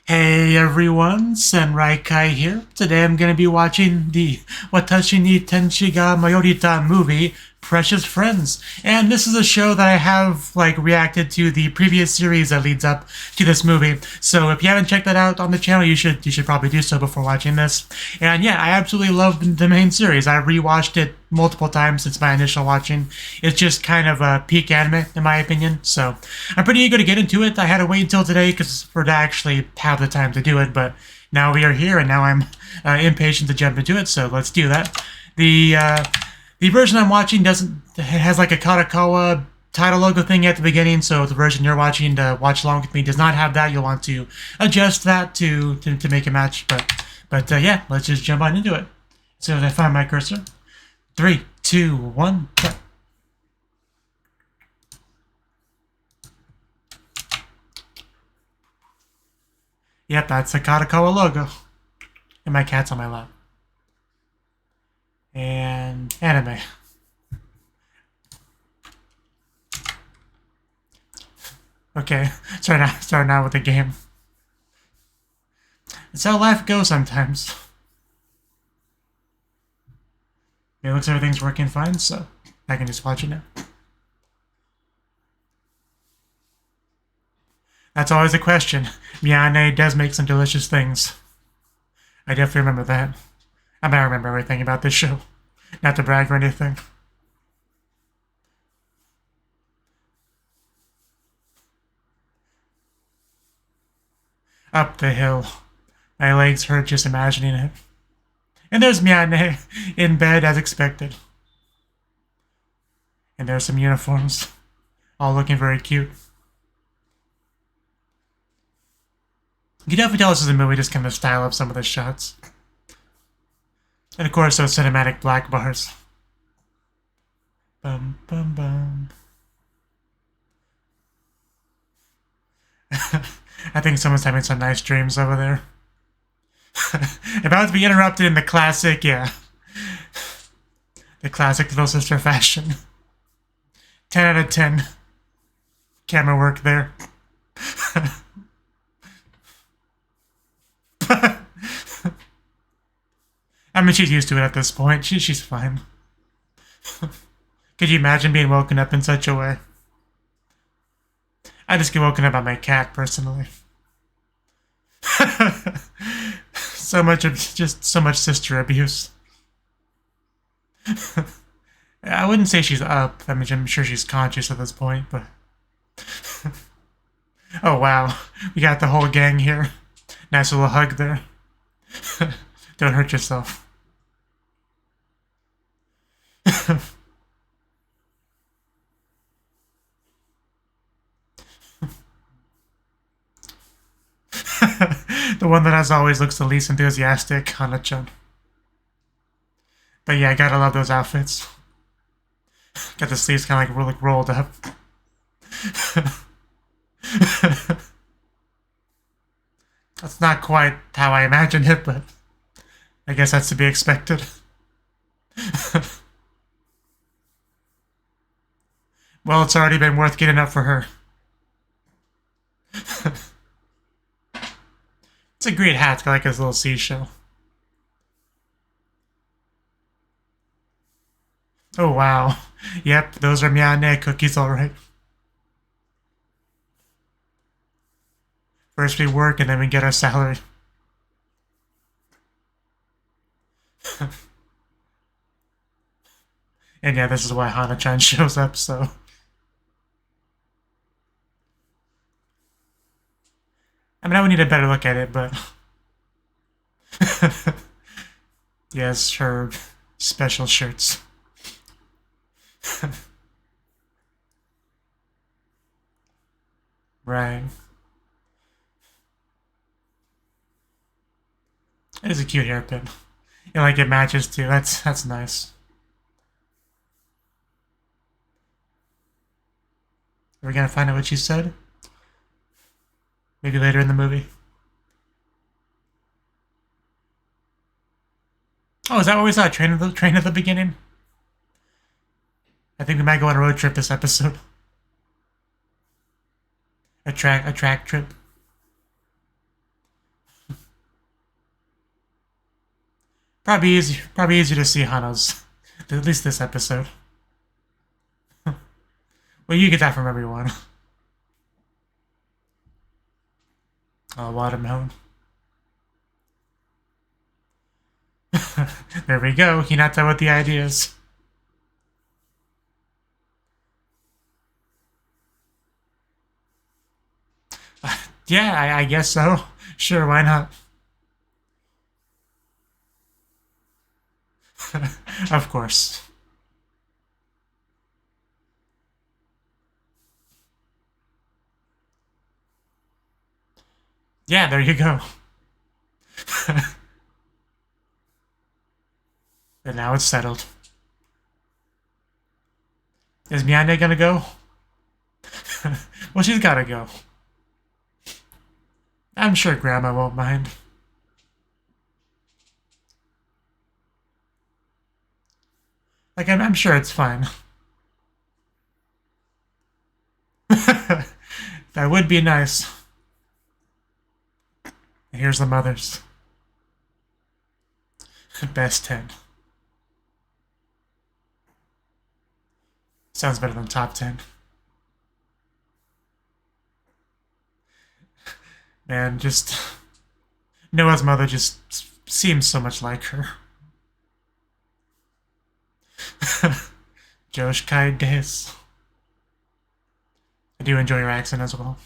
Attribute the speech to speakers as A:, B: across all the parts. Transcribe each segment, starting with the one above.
A: Hey everyone, Senrai here. Today I'm going to be watching the Watashi ni Tenshi ga Maiorita Movie Precious Friends. And this is a show that I have reacted to the previous series that leads up to this movie. So if you haven't checked that out on the channel, you should probably do so before watching this. And yeah, I absolutely love the main series. I rewatched it multiple times since my initial watching. It's just kind of a peak anime in my opinion. So I'm pretty eager to get into it. I had to wait until today for to actually have the time to do it, but now we are here and now I'm impatient to jump into it, so let's do that. The version I'm watching has like a Kadokawa title logo thing at the beginning, so the version you're watching to watch along with me does not have that. You'll want to adjust that to make it match, but yeah, let's just jump on into it. As soon as I find my cursor. 3, 2, 1, cut. Yep, that's the Kadokawa logo. And my cat's on my lap. And anime. Okay, starting out with the game. It's how life goes sometimes. It looks like everything's working fine, so I can just watch it now. That's always a question. Miyane does make some delicious things. I definitely remember that. I might remember everything about this show. Not to brag or anything. Up the hill. My legs hurt just imagining it. And there's Miyane in bed as expected. And there's some uniforms. All looking very cute. You can definitely tell this is a movie just kind of style up some of the shots. And of course those cinematic black bars. Bum bum bum. I think someone's having some nice dreams over there. About to be interrupted in the classic, yeah. The classic little sister fashion. 10 out of 10. Camera work there. I mean, she's used to it at this point. She's fine. Could you imagine being woken up in such a way? I just get woken up by my cat, personally. So much sister abuse. I wouldn't say she's up. I mean, I'm sure she's conscious at this point, but... Oh, wow. We got the whole gang here. Nice little hug there. Don't hurt yourself. The one that as always looks the least enthusiastic, Hana-chan. But yeah, I gotta love those outfits. Got the sleeves kind of rolled up. That's not quite how I imagined it, but I guess that's to be expected. Well, it's already been worth getting up for her. It's a great hat, like his little seashell. Oh wow. Yep, those are Miyane cookies, alright. First we work and then we get our salary. And yeah, this is why Hana-chan shows up, so... I mean, I would need a better look at it, but... Yes, her special shirts. Right. It is a cute hairpin. And it matches too. That's nice. Are we gonna find out what she said? Maybe later in the movie. Oh, is that what we saw? Train at the beginning? I think we might go on a road trip this episode. A track trip. Probably easy to see Hana's. At least this episode. Well, you get that from everyone. Oh, watermelon. There we go. Hinata with the ideas. Yeah, I guess so. Sure, why not? Of course. Yeah, there you go. And now it's settled. Is Miyane gonna go? Well, she's gotta go. I'm sure Grandma won't mind. Like, I'm sure it's fine. That would be nice. Here's the mothers. Best 10. Sounds better than top 10. Man, just... Noah's mother just seems so much like her. Joshkai Des. I do enjoy your accent as well.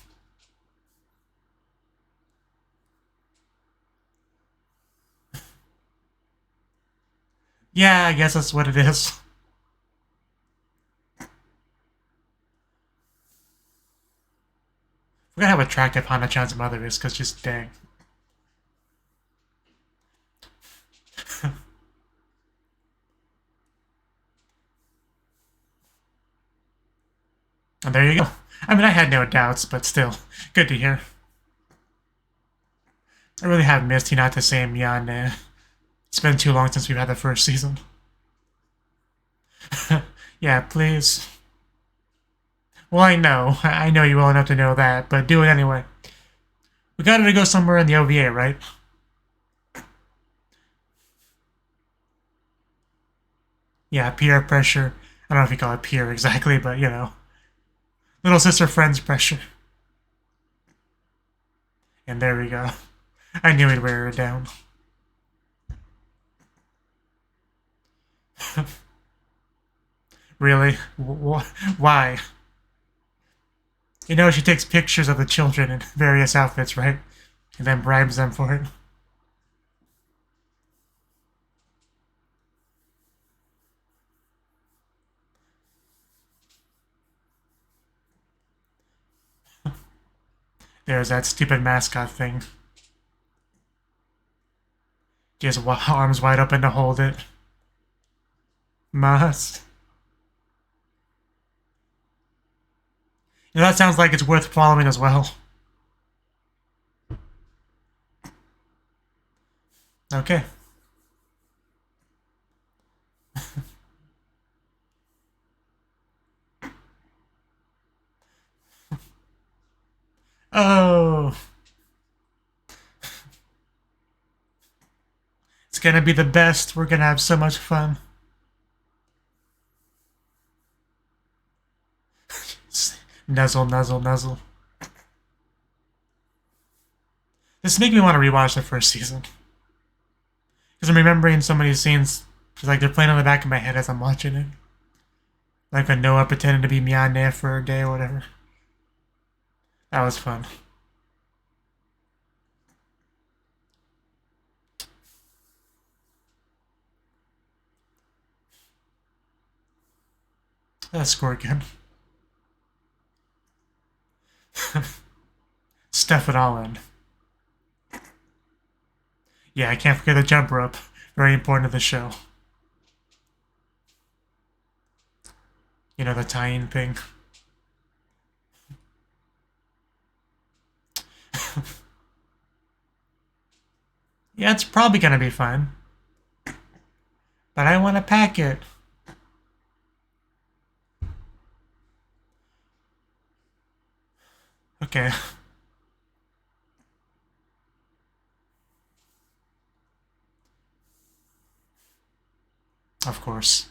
A: Yeah, I guess that's what it is. Forgot how attractive Hana-chan's mother is, because just dang. And there you go. I mean, I had no doubts, but still, good to hear. I really have missed Hinata and Miyane. It's been too long since we've had the first season. Yeah, please. Well, I know you well enough to know that, but do it anyway. We got her to go somewhere in the OVA, right? Yeah, peer pressure. I don't know if you call it peer exactly, but you know. Little sister friends pressure. And there we go. I knew he'd wear her down. Really? Why? You know, she takes pictures of the children in various outfits, right? And then bribes them for it. There's that stupid mascot thing. She has arms wide open to hold it. Must. You know, that sounds like it's worth following as well. Okay. Oh. It's gonna be the best. We're gonna have so much fun. Nuzzle, nuzzle, nuzzle. This makes me want to rewatch the first season. Because I'm remembering so many scenes, like they're playing on the back of my head as I'm watching it. Like when Noah pretended to be Miyane for a day or whatever. That was fun. Let's score again. Stuff it all in. Yeah, I can't forget the jump rope. Very important to the show. You know, the tie-in thing. Yeah, it's probably gonna be fun. But I want to pack it. Okay. Of course.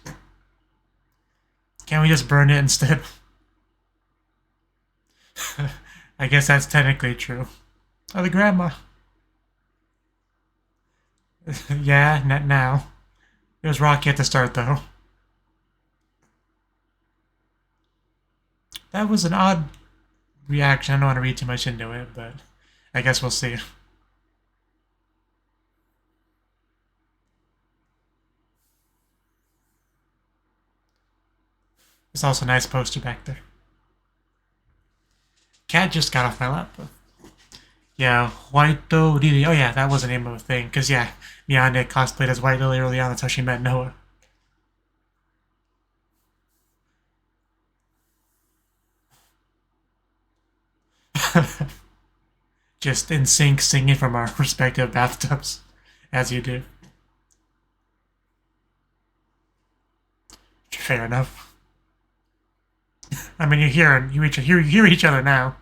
A: Can't we just burn it instead? I guess that's technically true. Oh, the grandma. Yeah, not now. It was rocky at the start, though. That was an odd reaction. I don't want to read too much into it, but I guess we'll see. There's also a nice poster back there. Cat just got off my lap. Yeah, White Lily. Oh yeah, that was the name of a thing. Because yeah, Miyane cosplayed as White Lily early on. That's how she met Noah. Just in sync singing from our respective bathtubs, as you do. Fair enough. I mean, you hear each other now.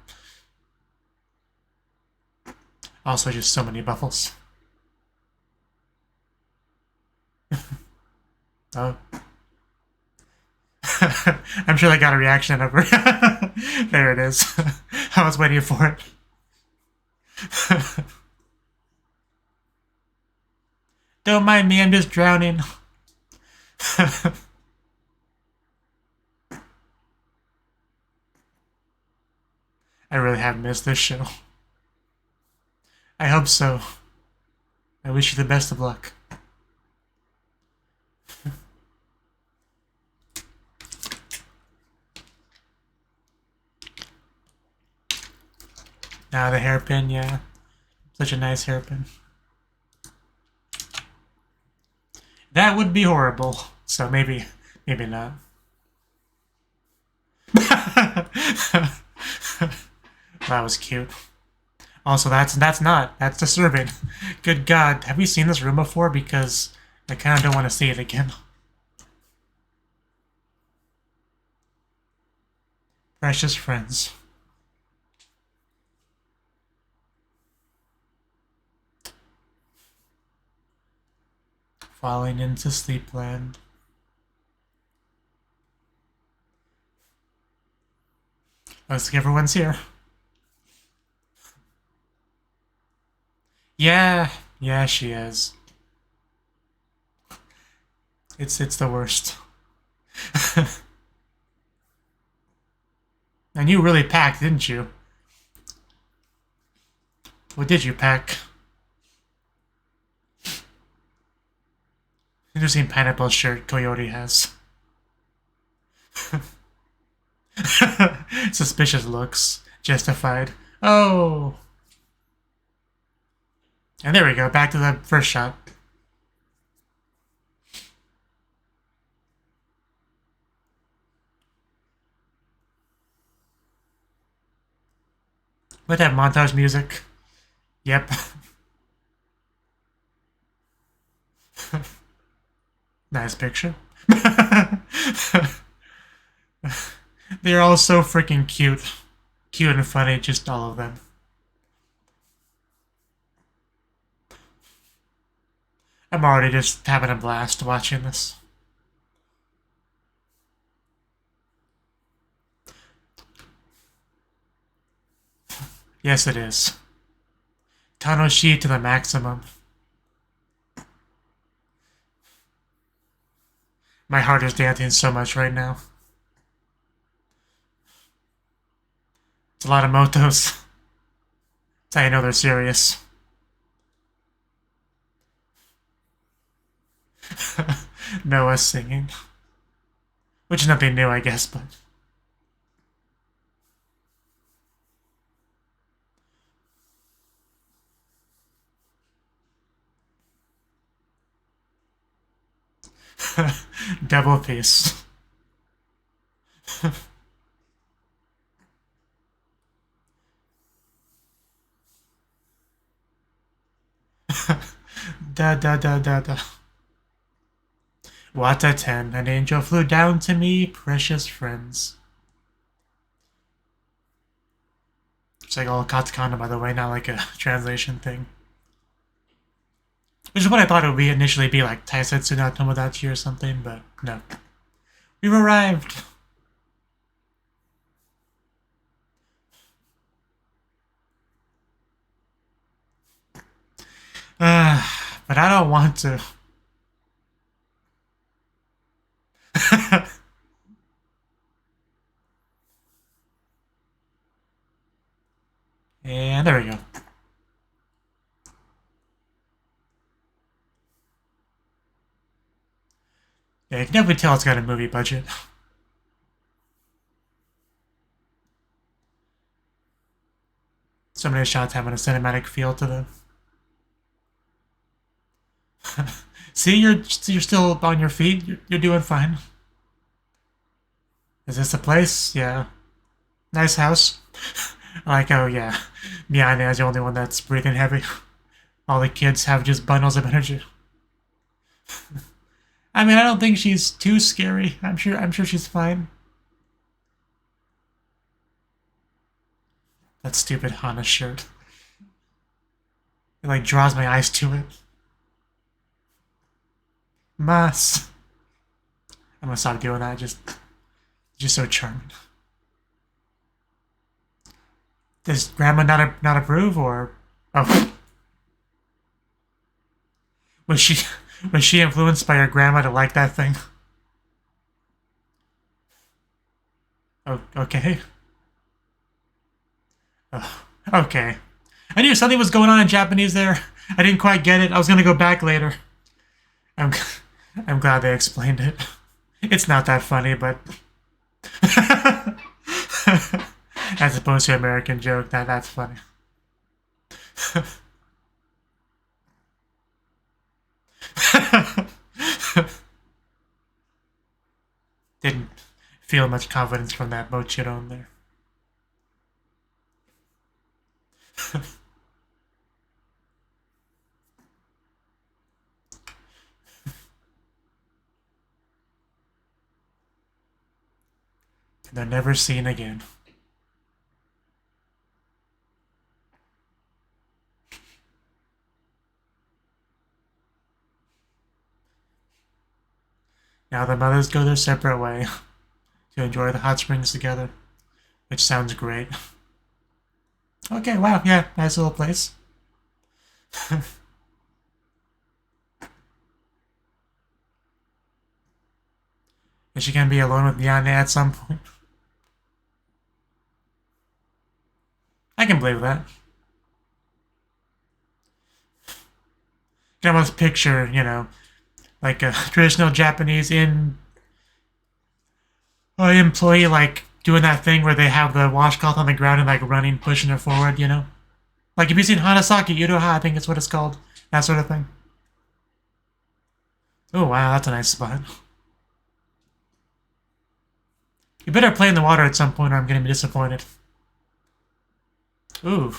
A: Also, just so many buffles. Oh. I'm sure they got a reaction over. There it is. I was waiting for it. Don't mind me, I'm just drowning. I really have missed this show. I hope so. I wish you the best of luck. Now the hairpin, yeah. Such a nice hairpin. That would be horrible. So maybe not. That was cute. Also, that's disturbing. Good God, have we seen this room before? Because I kind of don't want to see it again. Precious Friends. Falling into sleepland. Looks like everyone's here. Yeah, she is. It's the worst. And you really packed, didn't you? What did you pack? Interesting pineapple shirt Coyote has. Suspicious looks. Justified. Oh! And there we go, back to the first shot. With that montage music. Yep. Nice picture. They're all so freaking cute. Cute and funny, just all of them. I'm already just having a blast watching this. Yes, it is. Tanoshi to the maximum. My heart is dancing so much right now. It's a lot of motos. That's how you know they're serious. Noah singing. Which is nothing new, I guess, but... Double piece. Da. Wata 10, an angel flew down to me, precious friends. It's like all katakana, by the way, not like a translation thing. Which is what I thought it would be initially be, like Taisetsu no Tomodachi or something, but no. We've arrived! But I don't want to. And there we go. Yeah, you can definitely tell it's got a movie budget. So many shots having a cinematic feel to them. See, you're still on your feet. You're doing fine. Is this the place? Yeah. Nice house. Like, oh yeah, Miyane is the only one that's breathing heavy. All the kids have just bundles of energy. I mean, I don't think she's too scary. I'm sure she's fine. That stupid Hana shirt. It like draws my eyes to it. Mas. I'm gonna stop doing that. Just so charming. Does Grandma not approve, or oh, was she influenced by her grandma to like that thing? Oh, okay. Oh, okay. I knew something was going on in Japanese there. I didn't quite get it. I was gonna go back later. I'm glad they explained it. It's not that funny, but as opposed to an American joke, that's funny. Didn't feel much confidence from that Mujirou there. And they're never seen again. Now the mothers go their separate way to enjoy the hot springs together, which sounds great. Okay, wow, yeah, nice little place. Is she gonna be alone with Miyane at some point? I can believe that. You can almost picture, like a traditional Japanese employee, like doing that thing where they have the washcloth on the ground and like running, pushing it forward, Like if you've seen Hanasaki Yudoha, I think it's what it's called. That sort of thing. Oh wow, that's a nice spot. You better play in the water at some point or I'm gonna be disappointed. Ooh,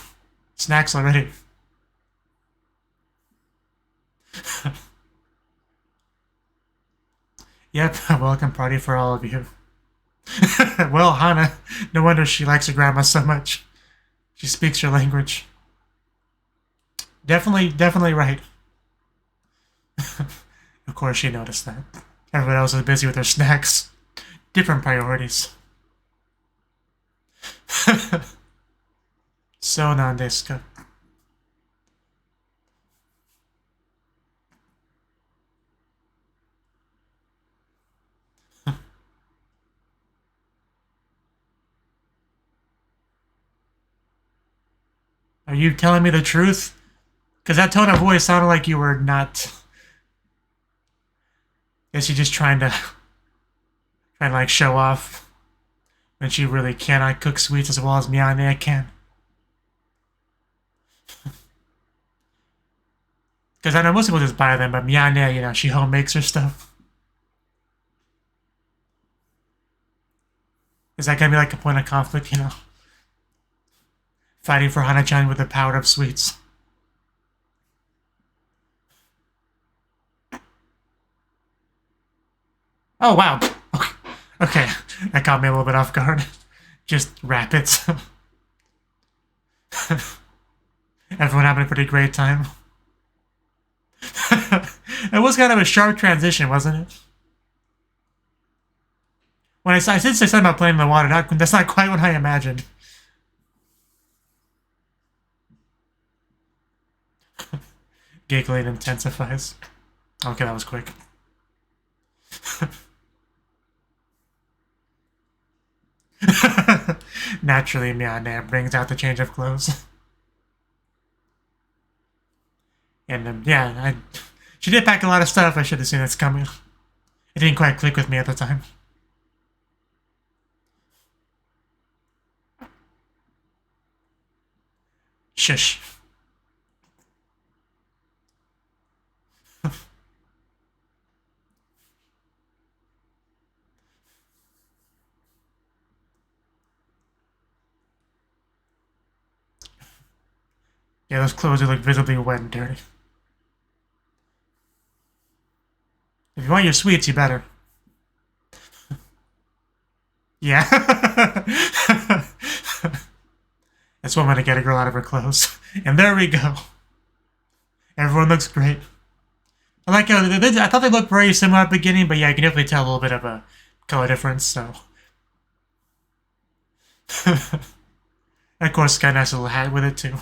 A: snacks already. Yep, a welcome party for all of you. Well, Hana, no wonder she likes her grandma so much. She speaks her language. Definitely right. Of course she noticed that. Everyone else is busy with their snacks. Different priorities. So non-desu ka. Are you telling me the truth? Because that tone of voice sounded like you were not. Is she just trying to like show off when she really cannot cook sweets as well as Miyane can? Because I know most people just buy them, but Miyane, she home makes her stuff. Is that gonna be like a point of conflict, Fighting for Hana-chan with the power of sweets. Oh, wow. Okay, that caught me a little bit off guard. Just rapids. Everyone having a pretty great time. It was kind of a sharp transition, wasn't it? When I did say something about playing in the water, that's not quite what I imagined. Giggling intensifies. Okay, that was quick. Naturally, Miyane brings out the change of clothes. And yeah, she did pack a lot of stuff. I should have seen this coming. It didn't quite click with me at the time. Shush. Yeah, those clothes look visibly wet and dirty. If you want your sweets, you better. Yeah. That's one way to get a girl out of her clothes. And there we go. Everyone looks great. I like how I thought they looked very similar at the beginning, but yeah, you can definitely tell a little bit of a color difference, so. Of course, got a nice little hat with it, too.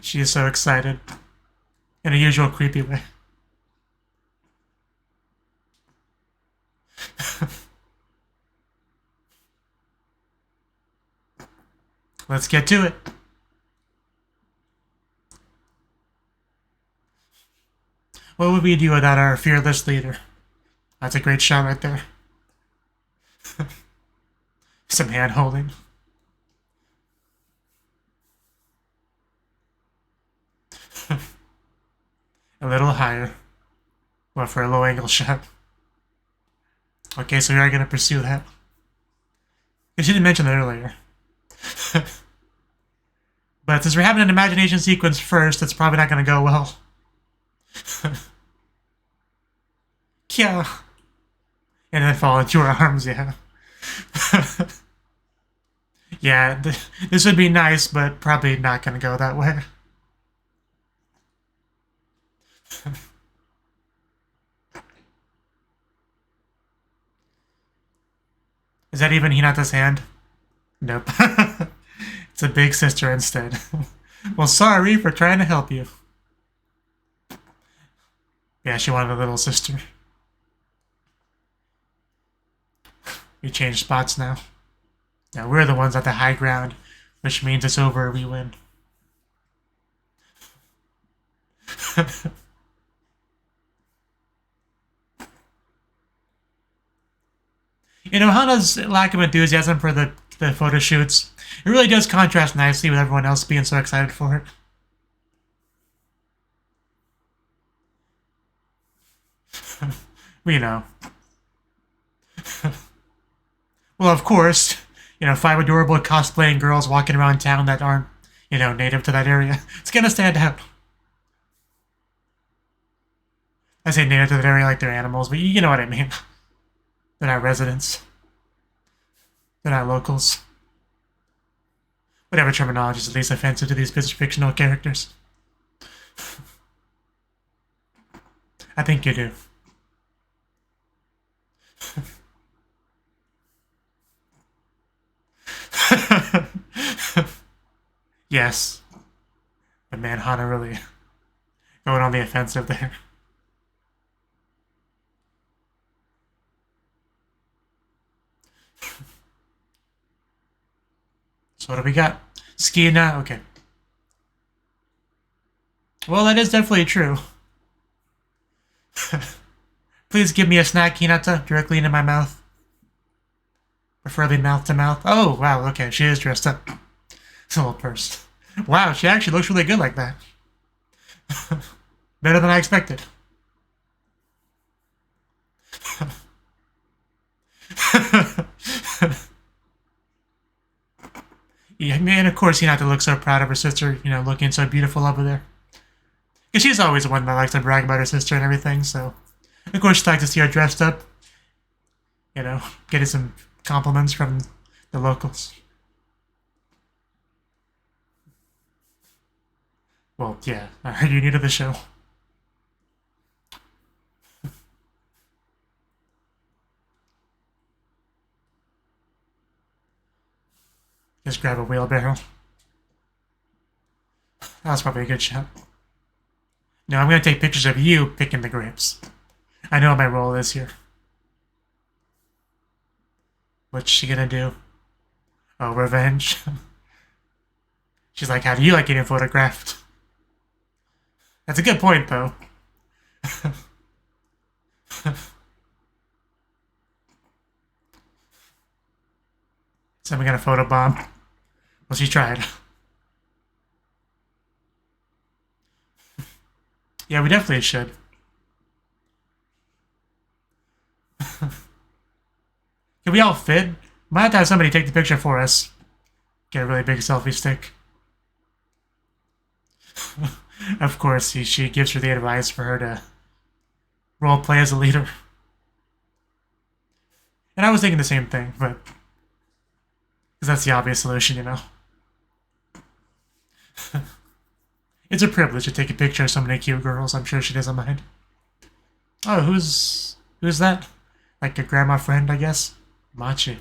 A: She is so excited. In a usual creepy way. Let's get to it. What would we do without our fearless leader? That's a great shot right there. Some hand holding. A little higher. Well, for a low angle shot. Okay, so we are going to pursue that. I didn't mention that earlier. But since we're having an imagination sequence first, it's probably not going to go well. Kya. And then fall into her arms, yeah. Yeah, this would be nice, but probably not going to go that way. Is that even Hinata's hand? Nope. It's a big sister instead. Well, sorry for trying to help you. Yeah, she wanted a little sister. We changed spots now. Now we're the ones at the high ground, which means it's over, we win. You know, Hana's lack of enthusiasm for the photo shoots, it really does contrast nicely with everyone else being so excited for it. We know. Well, of course, you know, 5 adorable cosplaying girls walking around town that aren't, you know, native to that area. It's gonna stand out. I say native to that area like they're animals, but you know what I mean. They're not residents. They're not locals. Whatever terminology is at least offensive to these fictional characters. I think you do. Yes. But man, Hana really going on the offensive there. So what do we got? Skina? Okay. Well, that is definitely true. Please give me a snack, Hinata, directly into my mouth. Preferably mouth to mouth. Oh, wow, okay, she is dressed up. It's a little purse. Wow, she actually looks really good like that. Better than I expected. Yeah, and of course, Hinata looks so proud of her sister, you know, looking so beautiful over there. Because she's always the one that likes to brag about her sister and everything, so... Of course, she'd like to see her dressed up. You know, getting some compliments from the locals. Well, yeah. Are you new to the show? Just grab a wheelbarrow. That was probably a good shot. No, I'm gonna take pictures of you picking the grapes. I know what my role is here. What's she gonna do? Oh, revenge. She's like, how do you like getting photographed? That's a good point, though. So we got a photobomb. Well, she tried. Yeah, we definitely should. Can we all fit? Might have to have somebody take the picture for us. Get a really big selfie stick. Of course, she gives her the advice for her to role play as a leader. And I was thinking the same thing, but because that's the obvious solution, you know. It's a privilege to take a picture of so many cute girls. I'm sure she doesn't mind. Oh, who's that? Like a grandma friend, I guess. Machi.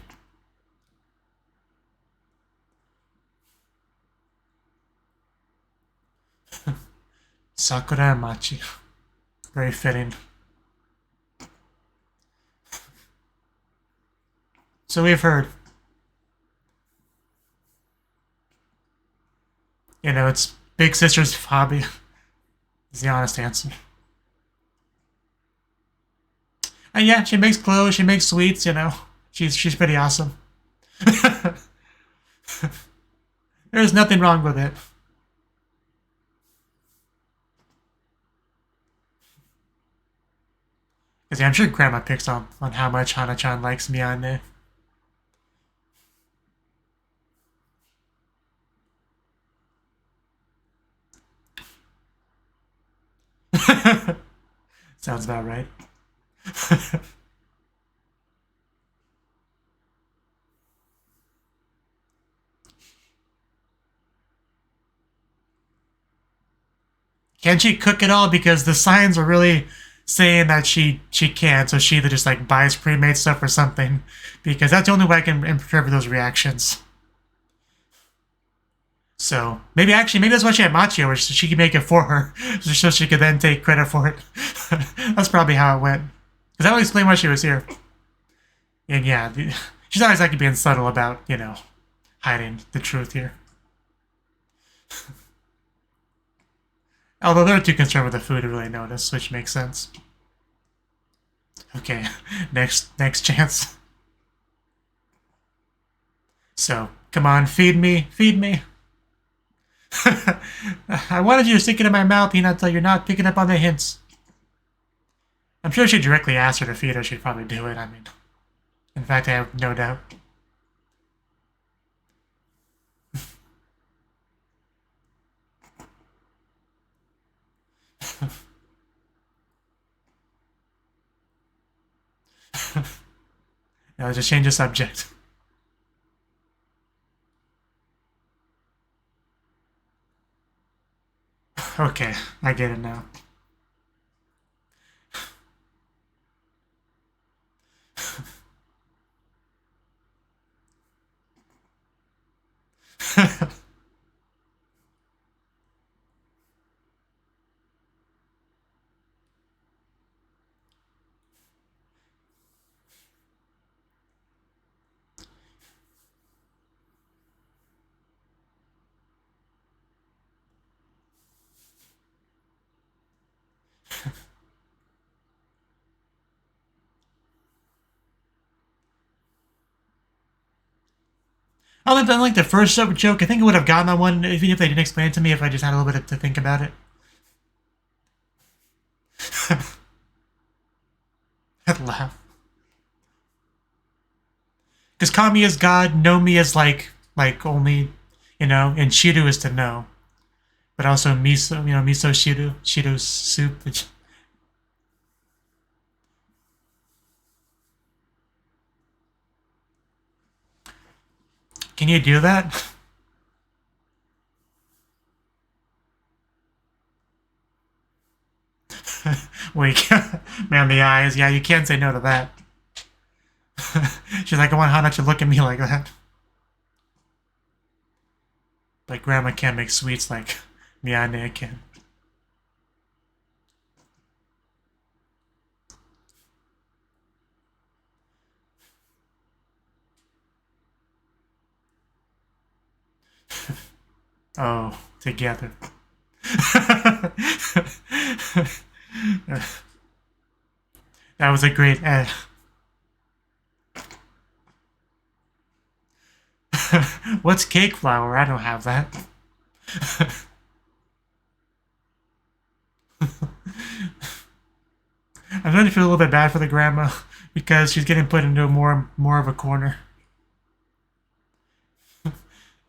A: Sakura and Machi. Very fitting. So we've heard. You know, it's big sister's hobby. Is the honest answer. And yeah, she makes clothes, she makes sweets, you know. She's pretty awesome. There's nothing wrong with it. Because yeah, I'm sure Grandma picks on how much Hana-chan likes Miyane. Sounds about right. Can she cook it all? Because the signs are really saying that she can't, so she either just like buys pre-made stuff or something. Because that's the only way I can interpret those reactions. So maybe that's why she had Machi over, so she could make it for her, so she could then take credit for it. That's probably how it went. Because that would explain why she was here. And yeah, she's not exactly being subtle about, you know, hiding the truth here. Although they're too concerned with the food to really notice, which makes sense. Okay, next chance. So, come on, feed me, feed me. I wanted you to stick it in my mouth, until you're not picking up on the hints. I'm sure if she directly asked her to feed her, she'd probably do it. I mean, in fact, I have no doubt. Just change the subject. Okay, I get it now. Unlike the first joke, I think I would have gotten that one even if they didn't explain it to me, if I just had a little bit to think about it. I'd laugh. Because Kami is God, Nomi is like only, you know, and Shiru is to know. But also miso, you know, miso shiru, shiru soup. Can you do that? Wink. Man, the eyes. Yeah, you can't say no to that. She's like, I want Hana to look at me like that. But Grandma can't make sweets like Miyane can. Oh, together. That was a great What's cake flour? I don't have that. I'm starting to feel a little bit bad for the grandma because she's getting put into more of a corner.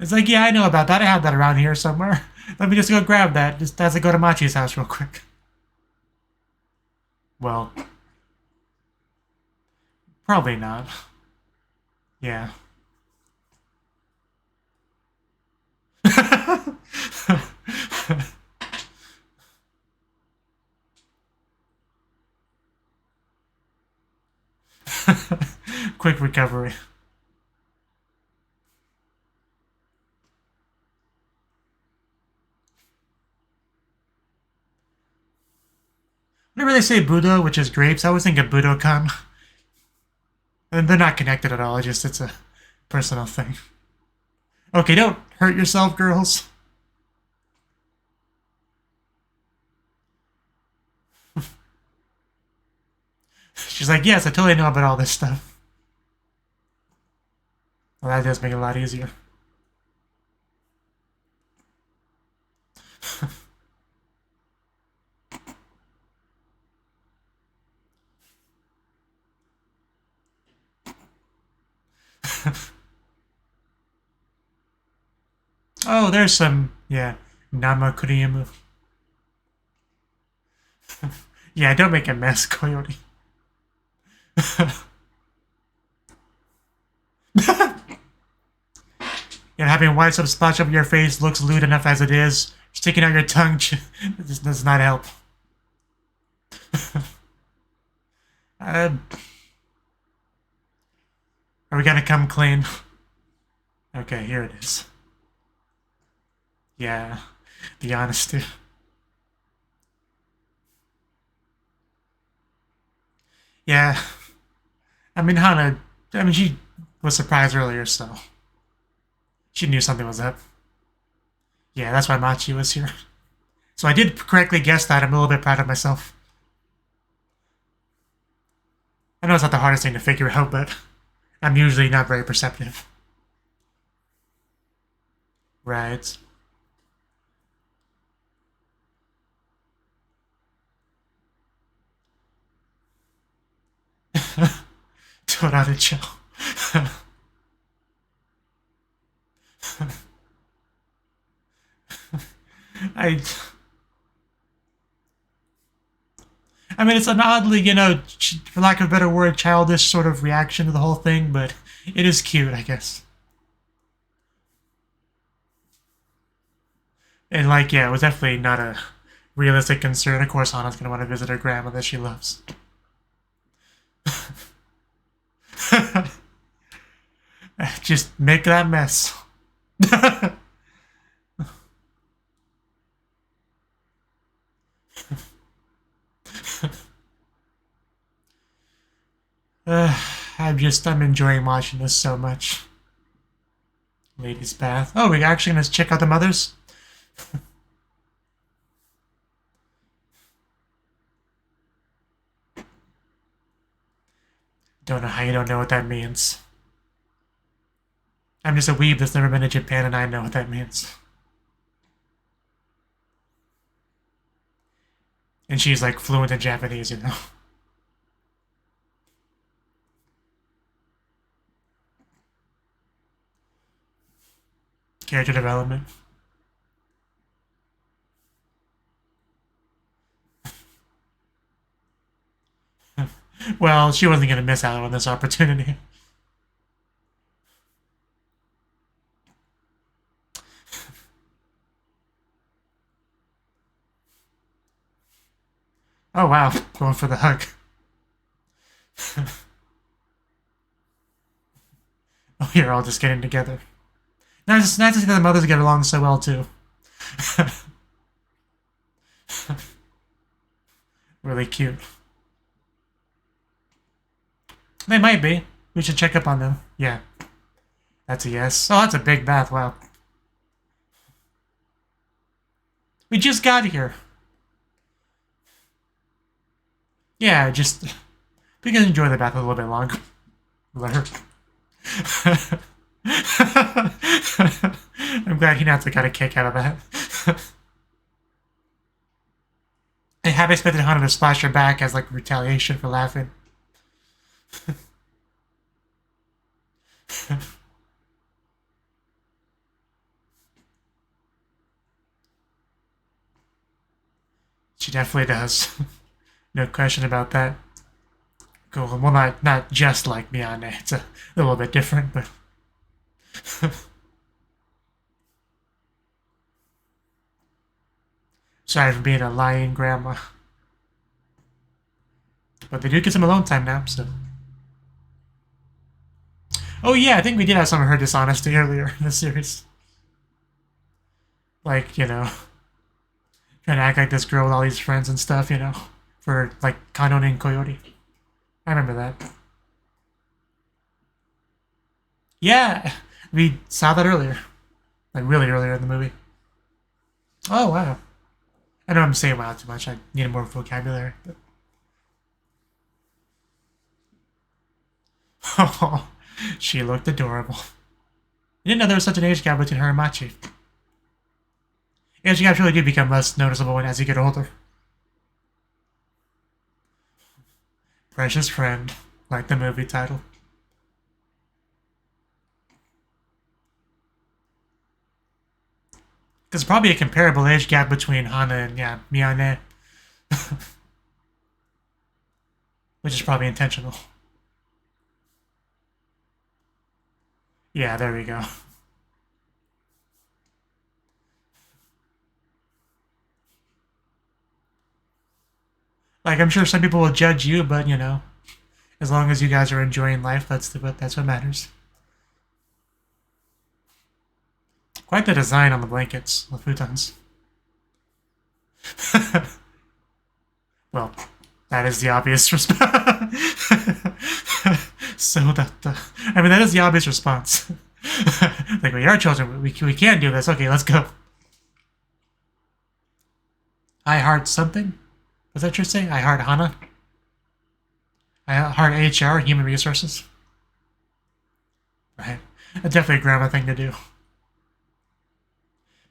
A: It's like, yeah, I know about that. I have that around here somewhere. Let me just go grab that. Just as I go to Machi's house real quick. Well, probably not. Yeah. Quick recovery. Whenever they say Budo, which is grapes, I always think of Budokan. And they're not connected at all, it's a personal thing. Okay, don't hurt yourself, girls. She's like, yes, I totally know about all this stuff. Well, that does make it a lot easier. Oh, there's some, yeah, Namakurimu. Yeah, don't make a mess, Coyote. Yeah, having white stuff splash up your face looks lewd enough as it is. Sticking out your tongue this does not help. Are we gonna come clean? Okay, here it is. Yeah, the honesty. Yeah, I mean, she was surprised earlier, so she knew something was up. Yeah, that's why Machi was here. So I did correctly guess that. I'm a little bit proud of myself. I know it's not the hardest thing to figure out, but I'm usually not very perceptive. Right. Toraricho. I mean, it's an oddly, for lack of a better word, childish sort of reaction to the whole thing, but it is cute, I guess. And, like, yeah, it was definitely not a realistic concern. Of course, Hana's gonna want to visit her grandma that she loves. Just make that mess. I'm enjoying watching this so much. Ladies' bath. Oh, we're actually gonna check out the mothers? Don't know how you don't know what that means. I'm just a weeb that's never been to Japan and I know what that means. And she's like fluent in Japanese, Character development. Well, she wasn't going to miss out on this opportunity. Oh wow, going for the hug. Oh, you're all just getting together. Now it's nice to see that the mothers get along so well too. Really cute. They might be. We should check up on them. Yeah. That's a yes. Oh, that's a big bath. Wow. We just got here. Yeah, just... We can enjoy the bath a little bit longer. Let her... I'm glad Hinata got a kick out of that. I have expected Hana to splash her back as like retaliation for laughing. She definitely does. No question about that. Cool. Well, not just like Miyane. It's a little bit different, but... Sorry for being a lying grandma. But they do get some alone time now, so... Oh yeah, I think we did have some of her dishonesty earlier in the series. Like, you know... Trying to act like this girl with all these friends and stuff, you know? For, like, Kanon and Coyote. I remember that. Yeah! We saw that earlier. Like, really earlier in the movie. Oh, wow. I know I'm saying wow too much. I need more vocabulary. But... Oh, she looked adorable. I didn't know there was such an age gap between her and Machi. Age gaps really do become less noticeable as you get older. Precious Friend, like the movie title. There's probably a comparable age gap between Hana and, yeah, Miyane. Which is probably intentional. Yeah, there we go. Like, I'm sure some people will judge you, but, you know, as long as you guys are enjoying life, that's what matters. Quite the design on the blankets, the futons. Well, that is the obvious response. So that I mean, that is the obvious response. Like, we are children, we can't do this. Okay, let's go. I heart something? Was that your saying? I heart Hana? I heart HR, human resources? Right. That's definitely a grandma thing to do.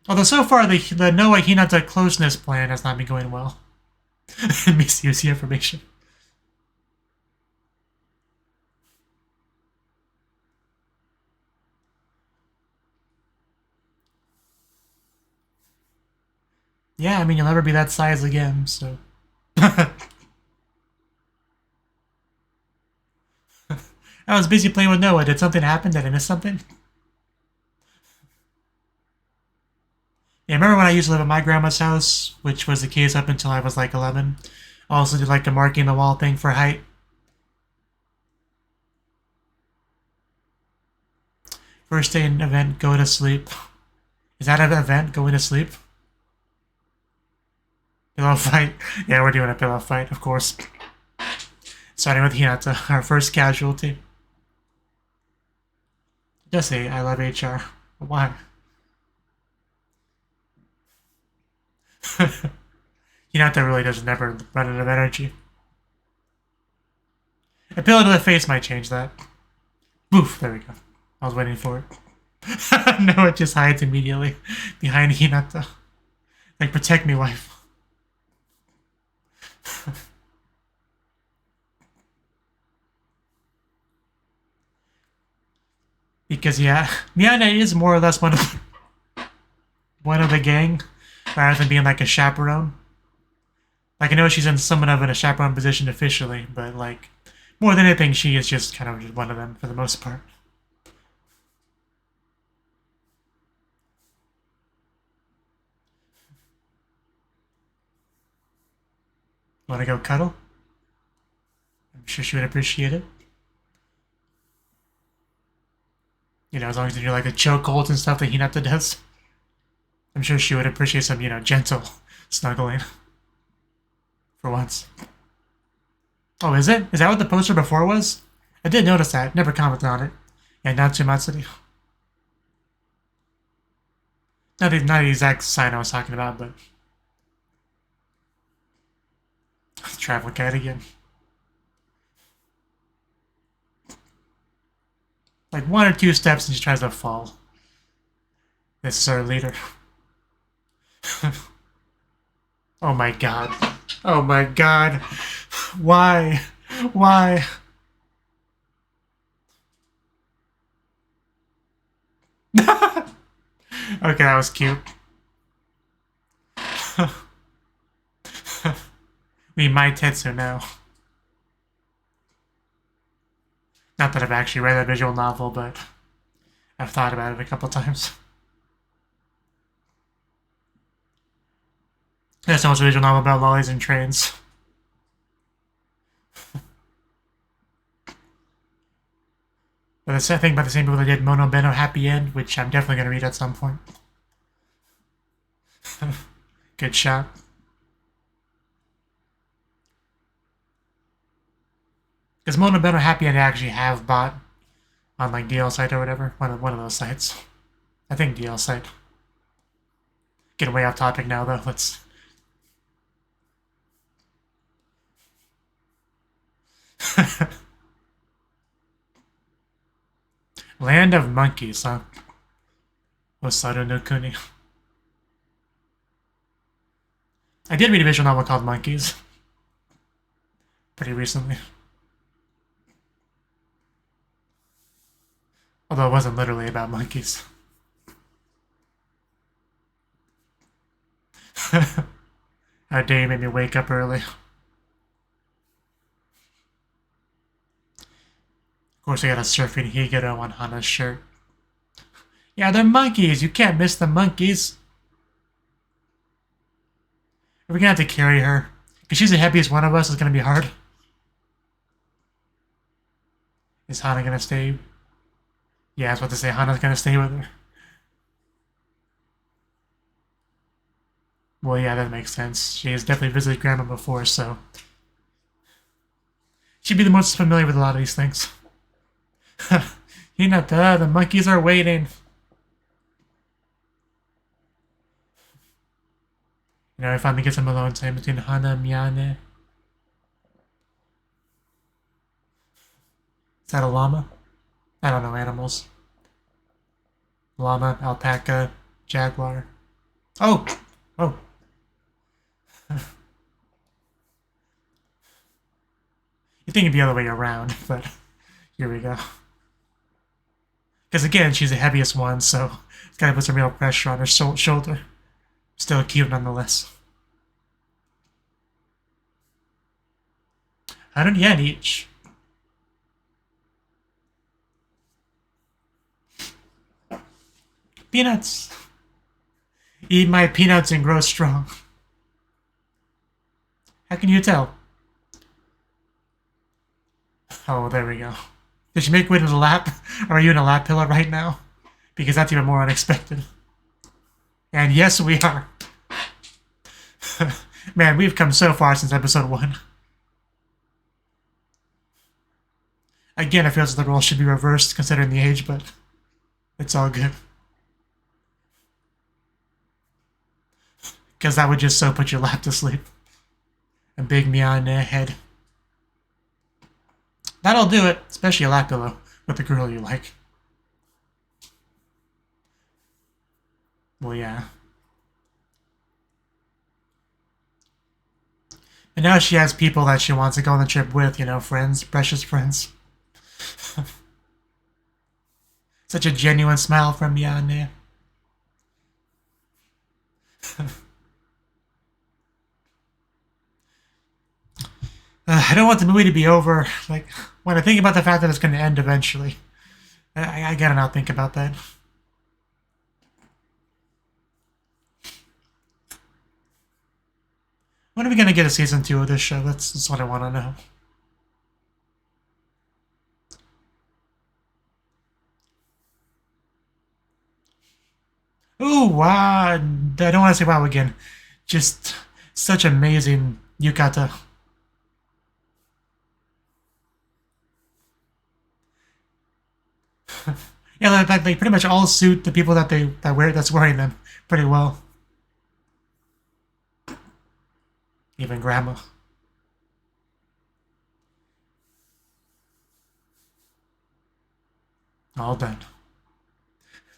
A: Although so far, the Noah Hinata closeness plan has not been going well. Misuse the information. Yeah, I mean, you'll never be that size again, so... I was busy playing with Noah. Did something happen? Did I miss something? Yeah, I remember when I used to live at my grandma's house, which was the case up until I was like 11. I also did like the marking the wall thing for height. First day in event, go to sleep. Is that an event, going to sleep? Pillow fight. Yeah, we're doing a pillow fight, of course. Starting with Hinata, our first casualty. Just say, I love HR. Why? Hinata really does never run out of energy. A pillow to the face might change that. Boof, there we go. I was waiting for it. No, it just hides immediately behind Hinata. Like, protect me, wife. Because, yeah, Miyane is more or less one of the gang, rather than being like a chaperone. Like, I know she's in somewhat of a chaperone position officially, but like, more than anything, she is just kind of just one of them for the most part. Want to go cuddle? I'm sure she would appreciate it. You know, as long as you do like the chokeholds and stuff that Hinata does. I'm sure she would appreciate some, you know, gentle snuggling. For once. Oh, is it? Is that what the poster before was? I did notice that. Never commented on it. Yeah, Natsumatsuri. Not the exact sign I was talking about, but... Travel guide again. Like 1 or 2 steps and she tries to fall. This is our leader. Oh my god. Oh my god. Why? Why? Okay, that was cute. We might Tetsu now. Not that I've actually read that visual novel, but I've thought about it a couple times. There's so much visual novel about lollies and trains. But I think by the same people that did Mono Beno Happy End, which I'm definitely going to read at some point. Good shot. Because Mono Beno Happy End I actually have bought on like DL site or whatever. One of those sites. I think DL site. Getting way off topic now though. Let's... Land of Monkeys, huh? Osaru no Kuni. I did read a visual novel called Monkeys. Pretty recently. Although it wasn't literally about monkeys. How dare you make me wake up early. Of course, I got a surfing Higuro on Hana's shirt. Yeah, they're monkeys. You can't miss the monkeys. Are we gonna have to carry her? Because she's the heaviest one of us. It's gonna be hard. Is Hana gonna stay? Yeah, I was about to say Hana's gonna stay with her. Well, yeah, that makes sense. She has definitely visited Grandma before, so... She'd be the most familiar with a lot of these things. Hinata, the monkeys are waiting. You know, I finally get some alone time between Hana and Miyane. Is that a llama? I don't know animals. Llama, alpaca, jaguar. Oh! Oh. You'd think it'd be the other way around, but here we go. Because again, she's the heaviest one, so it's gotta put some real pressure on her shoulder. Still cute nonetheless. 100 yen each. Peanuts! Eat my peanuts and grow strong. How can you tell? Oh, there we go. Did you make way to the lap? Or are you in a lap pillow right now? Because that's even more unexpected. And yes, we are. Man, we've come so far since episode 1. Again, I feel as though the role should be reversed considering the age, but it's all good. Because that would just so put your lap to sleep. A big Miyane head. That'll do it, especially a lap pillow with the girl you like. Well, yeah. And now she has people that she wants to go on the trip with, you know, friends, precious friends. Such a genuine smile from Miyane. I don't want the movie to be over. Like, when I think about the fact that it's going to end eventually, I gotta not think about that. When are we gonna get a season 2 of this show? That's what I want to know. Ooh, wow! I don't want to say wow again. Just such amazing yukata. Yeah, they pretty much all suit the people that's wearing them pretty well. Even grandma. All done.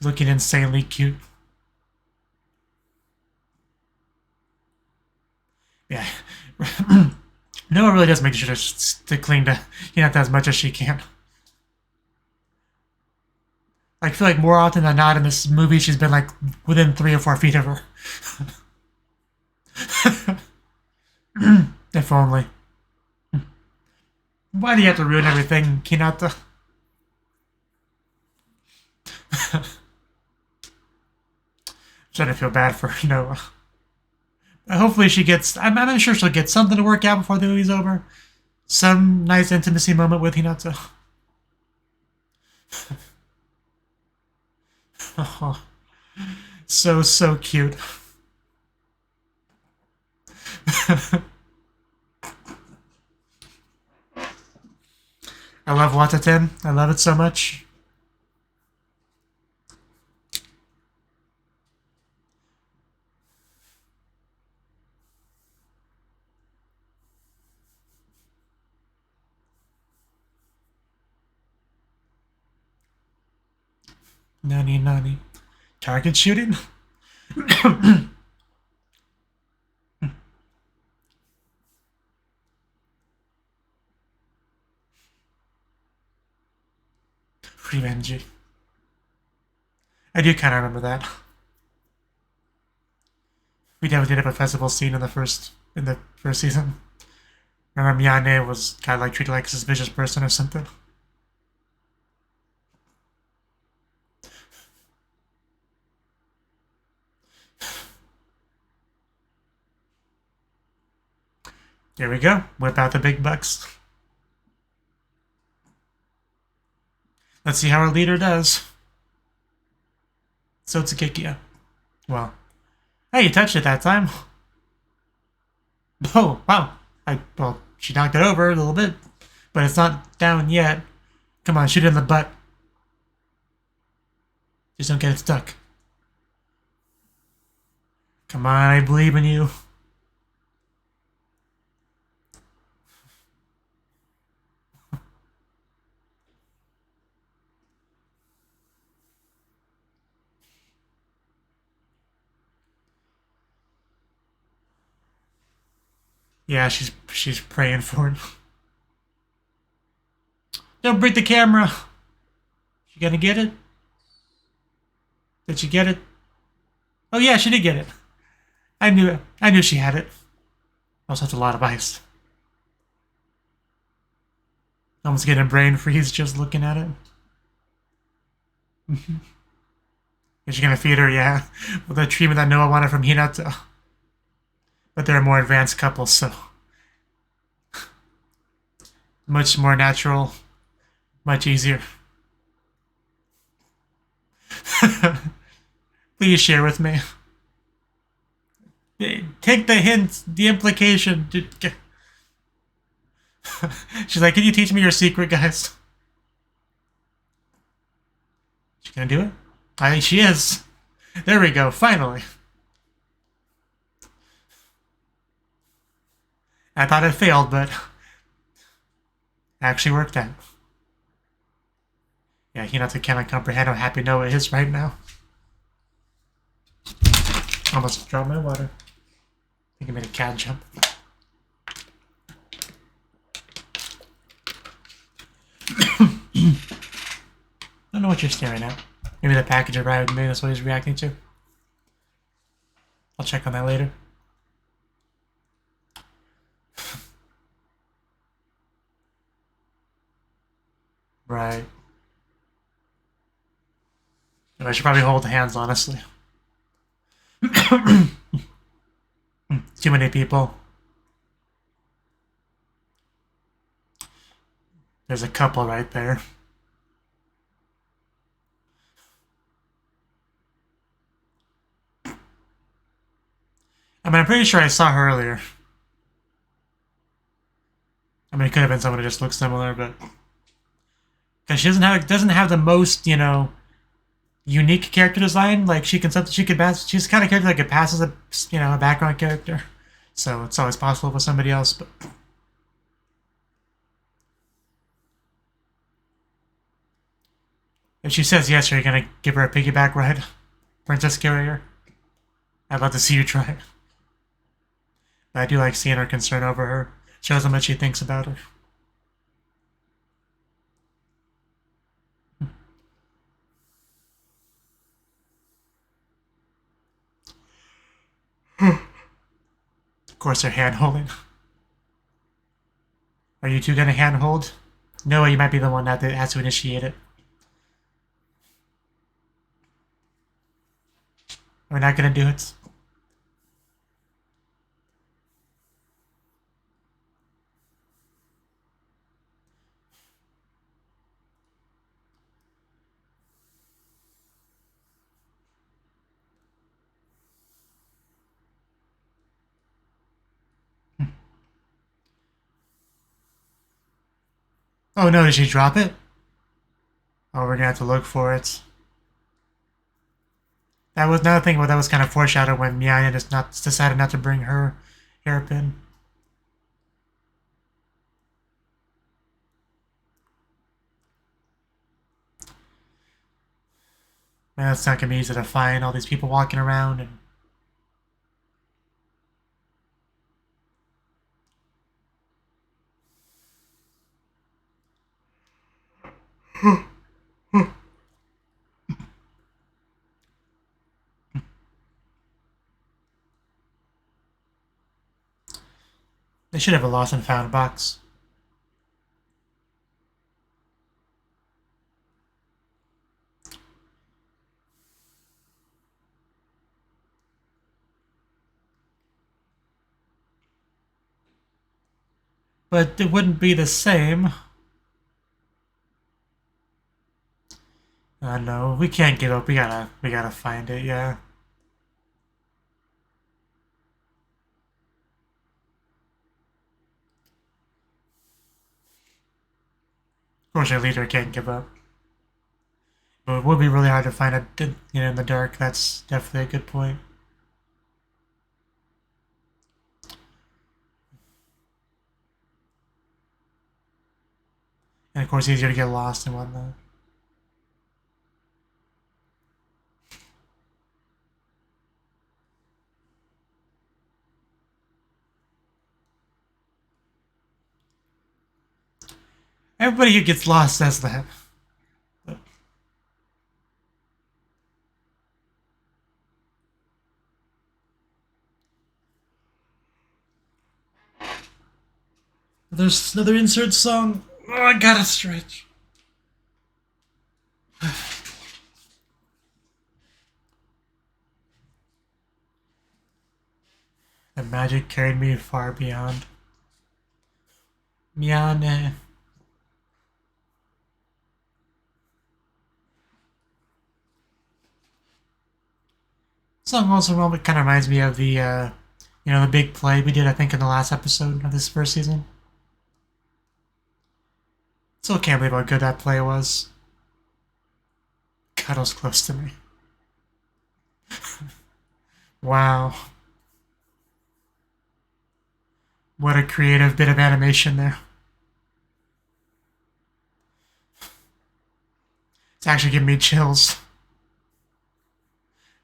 A: Looking insanely cute. Yeah. Noah really does make sure to cling to Hinata as much as she can. I feel like more often than not in this movie, she's been like within 3 or 4 feet of her. If only. Why do you have to ruin everything, Hinata? Trying to feel bad for Noah. Hopefully she gets... I'm sure she'll get something to work out before the movie's over. Some nice intimacy moment with Hinata. Oh, so cute. I love Wataten. I love it so much. Nani. Target shooting? Revenge. I do kind of remember that. We definitely did have a festival scene in the first season. Remember Miyane was kind of like treated like a suspicious person or something. Here we go. Whip out the big bucks. Let's see how our leader does. So it's a Kikia. Well. Hey, you touched it that time. Oh, wow. Well, she knocked it over a little bit. But it's not down yet. Come on, shoot it in the butt. Just don't get it stuck. Come on, I believe in you. Yeah, she's praying for it. Don't break the camera. You gonna get it? Did she get it? Oh yeah, she did get it. I knew it. I knew she had it. Also, that's a lot of ice. Almost getting a brain freeze just looking at it. Is she gonna feed her? Yeah, with the treatment that Noah wanted from Hinata. But they're a more advanced couple, so much more natural, much easier. Please share with me. Take the hint, the implication. She's like, can you teach me your secret, guys? She gonna do it? I think she is. There we go, finally. I thought it failed, but it actually worked out. Yeah, Hinata cannot comprehend how happy Noah is right now. Almost dropped my water. I think I made a cat jump. I don't know what you're staring at. Maybe the package arrived, maybe that's what he's reacting to. I'll check on that later. Right. I should probably hold hands, honestly. Too many people. There's a couple right there. I mean, I'm pretty sure I saw her earlier. I mean, it could have been someone who just looks similar, but because she doesn't have the most, you know, unique character design. Like she's kind of character that could pass as a, you know, a background character. So it's always possible for somebody else. But if she says yes, are you gonna give her a piggyback ride, Princess Carrier? I'd love to see you try it. But I do like seeing her concern over her. Shows how much she thinks about her. Of course, they're hand holding. Are you two gonna hand hold? No, you might be the one that has to initiate it. We're not gonna do it. Oh no, did she drop it? Oh, we're gonna have to look for it. That was another thing, that was kind of foreshadowed when Mianya decided not to bring her hairpin. Man, it's not gonna be easy to find all these people walking around and. They should have a lost and found box. But it wouldn't be the same. No, we can't give up. We gotta find it, yeah. Of course, our leader can't give up. But it would be really hard to find it, you know, in the dark. That's definitely a good point. And of course, easier to get lost and whatnot. Everybody who gets lost says that. But there's another insert song. Oh, I gotta stretch. The magic carried me far beyond. Miane. Song also kind of reminds me of the, you know, the big play we did, I think, in the last episode of this first season. Still can't believe how good that play was. Cuddles close to me. Wow. What a creative bit of animation there. It's actually giving me chills.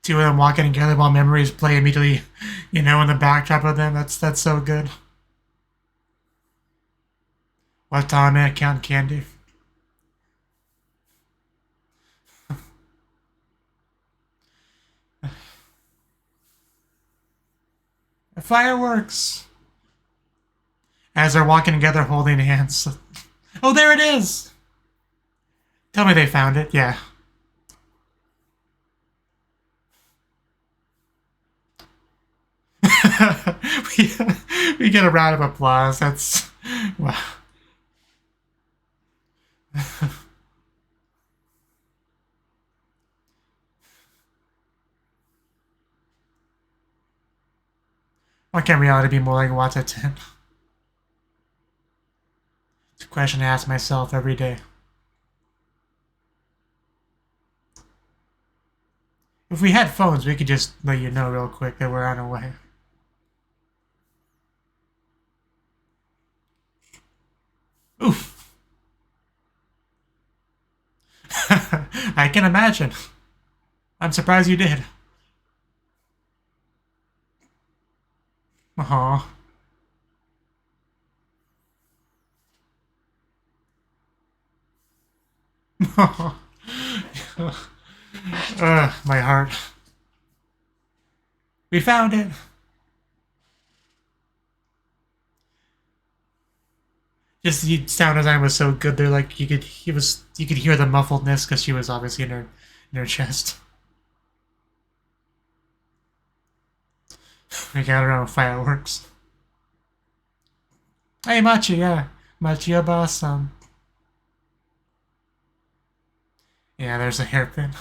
A: Two of them walking together while memories play immediately, you know, in the backdrop of them. That's so good. What time I count candy? Fireworks! As they're walking together holding hands. Oh, there it is! Tell me they found it. Yeah. we get a round of applause. That's... Wow. Why can't reality be more like Watashi? It's a question I ask myself every day. If we had phones, we could just let you know real quick that we're on our way. Oof. I can imagine. I'm surprised you did. Aw. My heart. We found it. Just the sound design was so good there, like you could hear the muffledness because she was obviously in her chest. We got her own fireworks. Hey Machi, yeah. Machi Abasan. Yeah, there's a hairpin.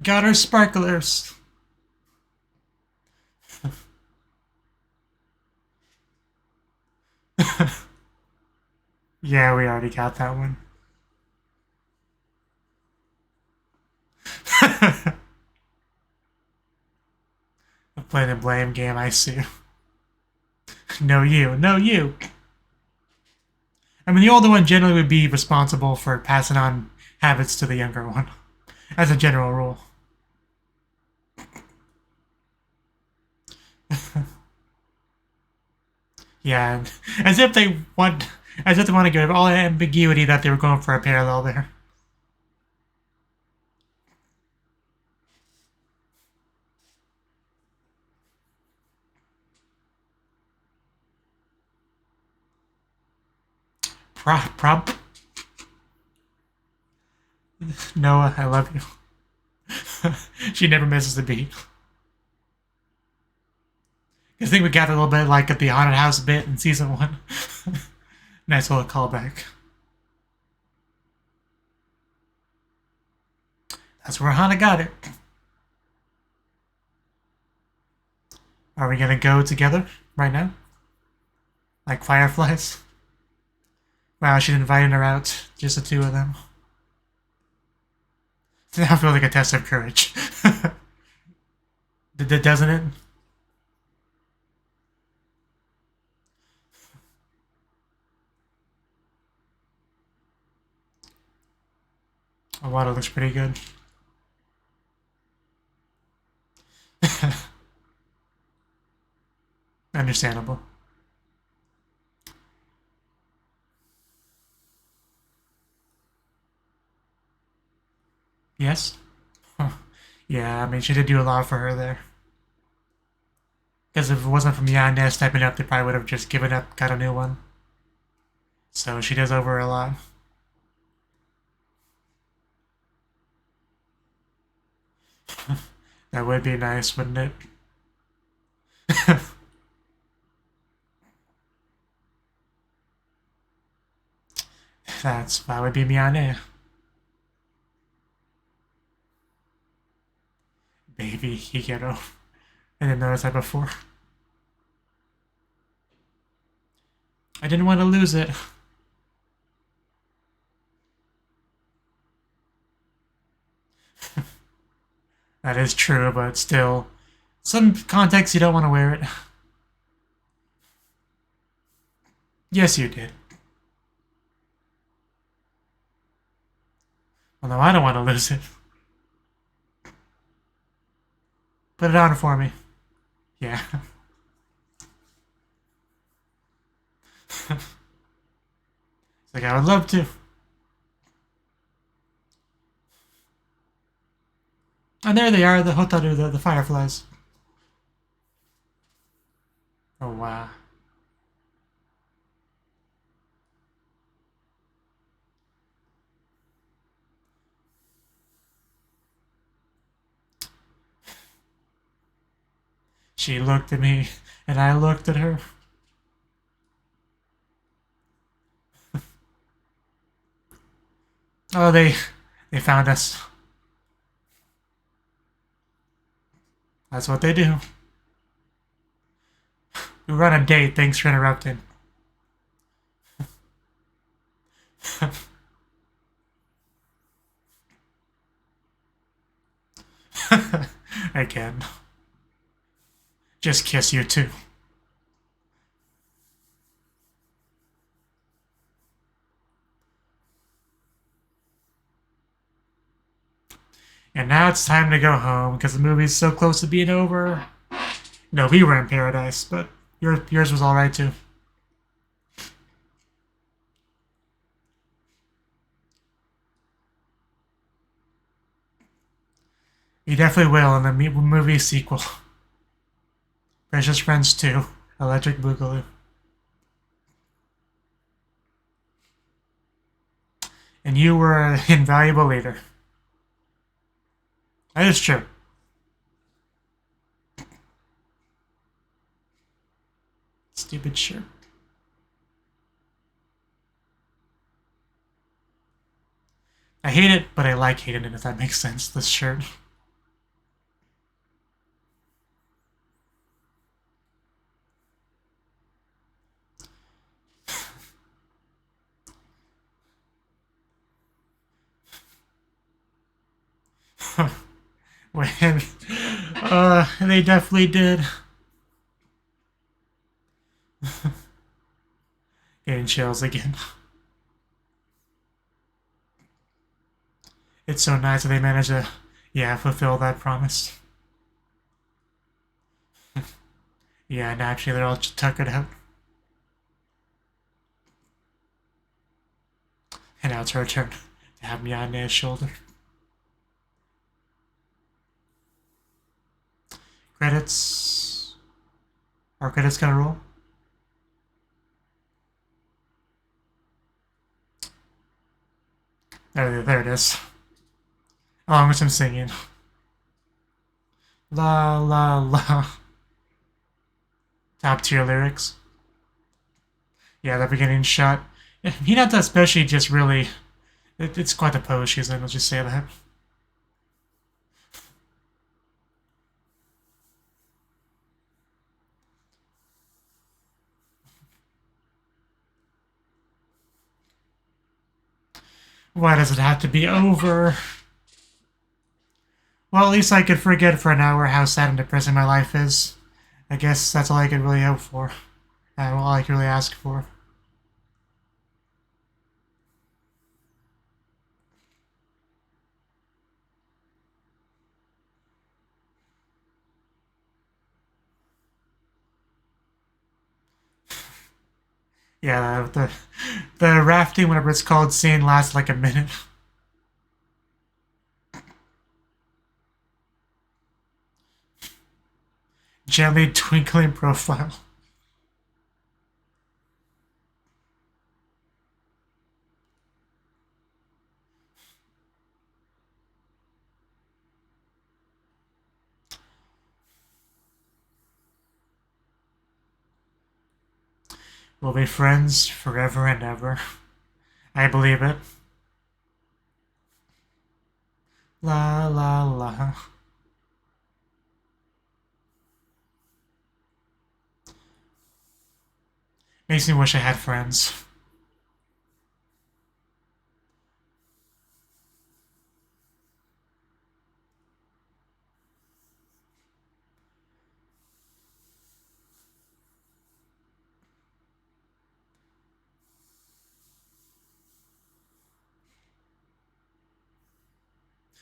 A: Got her sparklers. Yeah, we already got that one. The play and blame game, I see. No you, no you. I mean, the older one generally would be responsible for passing on habits to the younger one, as a general rule. Yeah, as if they want to get rid of all ambiguity that they were going for a parallel there. Prop. Noah, I love you. She never misses a beat. I think we got a little bit like at the haunted house bit in season 1. Nice little callback. That's where Hana got it. Are we gonna go together right now? Like fireflies? Wow, she's inviting her out. Just the two of them. Now I feel like a test of courage. Doesn't it? Oh, water looks pretty good. Understandable. Yes? Huh. Yeah, I mean, she did do a lot for her there. Because if it wasn't for Miyane stepping up, they probably would have just given up, got a new one. So she does over a lot. That would be nice, wouldn't it? That would be Miyane. Baby Higero. I didn't notice that before. I didn't want to lose it. That is true, but still, some context you don't want to wear it. Yes, you did. Well, no, I don't want to lose it. Put it on for me. Yeah. It's like, I would love to. And there they are, the Hotaru, the fireflies. Oh, wow. She looked at me, and I looked at her. Oh, they found us. That's what they do. We were on a date. Thanks for interrupting. I can. Just kiss you too. And now it's time to go home because the movie's so close to being over. No, we were in paradise, but yours was alright too. You definitely will in the movie sequel. Precious Friends 2, Electric Boogaloo. And you were an invaluable leader. That is true. Stupid shirt. I hate it, but I like hating it, if that makes sense, this shirt. When, they definitely did. Getting chills again. It's so nice that they managed to, fulfill that promise. Yeah, naturally they're all tuckered out. And now it's her turn to have me on his shoulder. Credits. Are credits gonna roll? There it is. Along with some singing. La la la. Top tier lyrics. Yeah, the beginning shot. Hinata especially just really... It's quite the pose she's in, let's just say that. Why does it have to be over? Well, at least I could forget for an hour how sad and depressing my life is. I guess that's all I could really hope for. All I could really ask for. Yeah, the rafting, whatever it's called, scene lasts like a minute. Gently twinkling profile. We'll be friends forever and ever. I believe it. La la la. Makes me wish I had friends.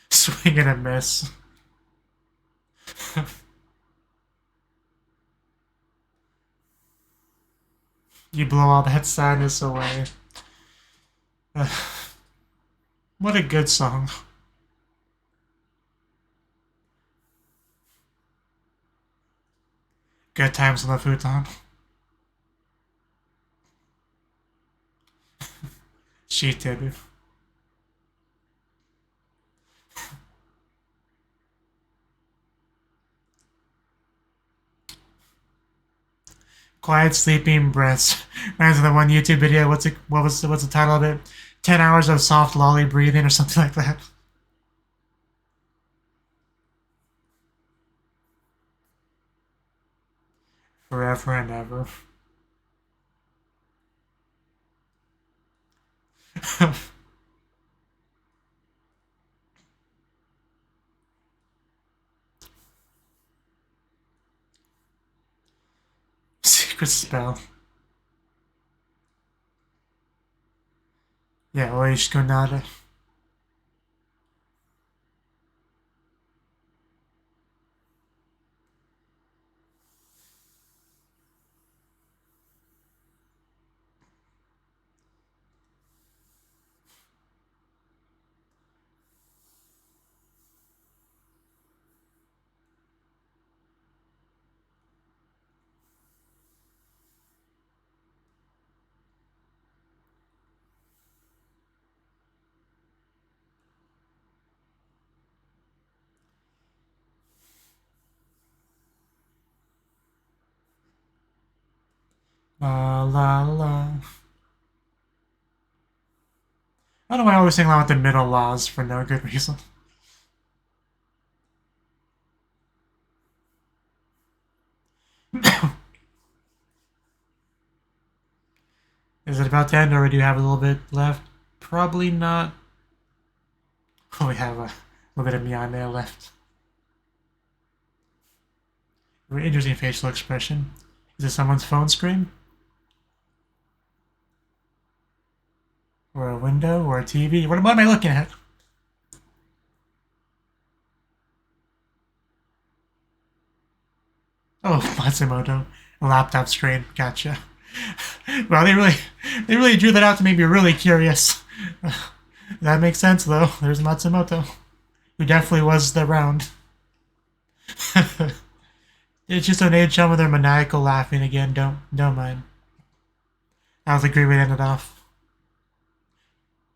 A: Swing and a miss. You blow all that sadness away. What a good song. Good times on the futon. She did. Quiet sleeping breaths. Reminds me of the one YouTube video. What's the title of it? 10 hours of soft lolly breathing or something like that. Forever and ever. Secret spell. Yeah, Oishkonada. La la la. I don't know why I always sing along with the middle laws for no good reason. Is it about to end, or do you have a little bit left? Probably not. Oh, we have a little bit of Miyane left. Very interesting facial expression. Is it someone's phone screen? Or a window? Or a TV? What am I looking at? Oh, Matsumoto. A laptop screen. Gotcha. Well, they really drew that out to make me really curious. That makes sense, though. There's Matsumoto, who definitely was around. It's just an age chum with their maniacal laughing again. Don't mind. That was a great way to end it off.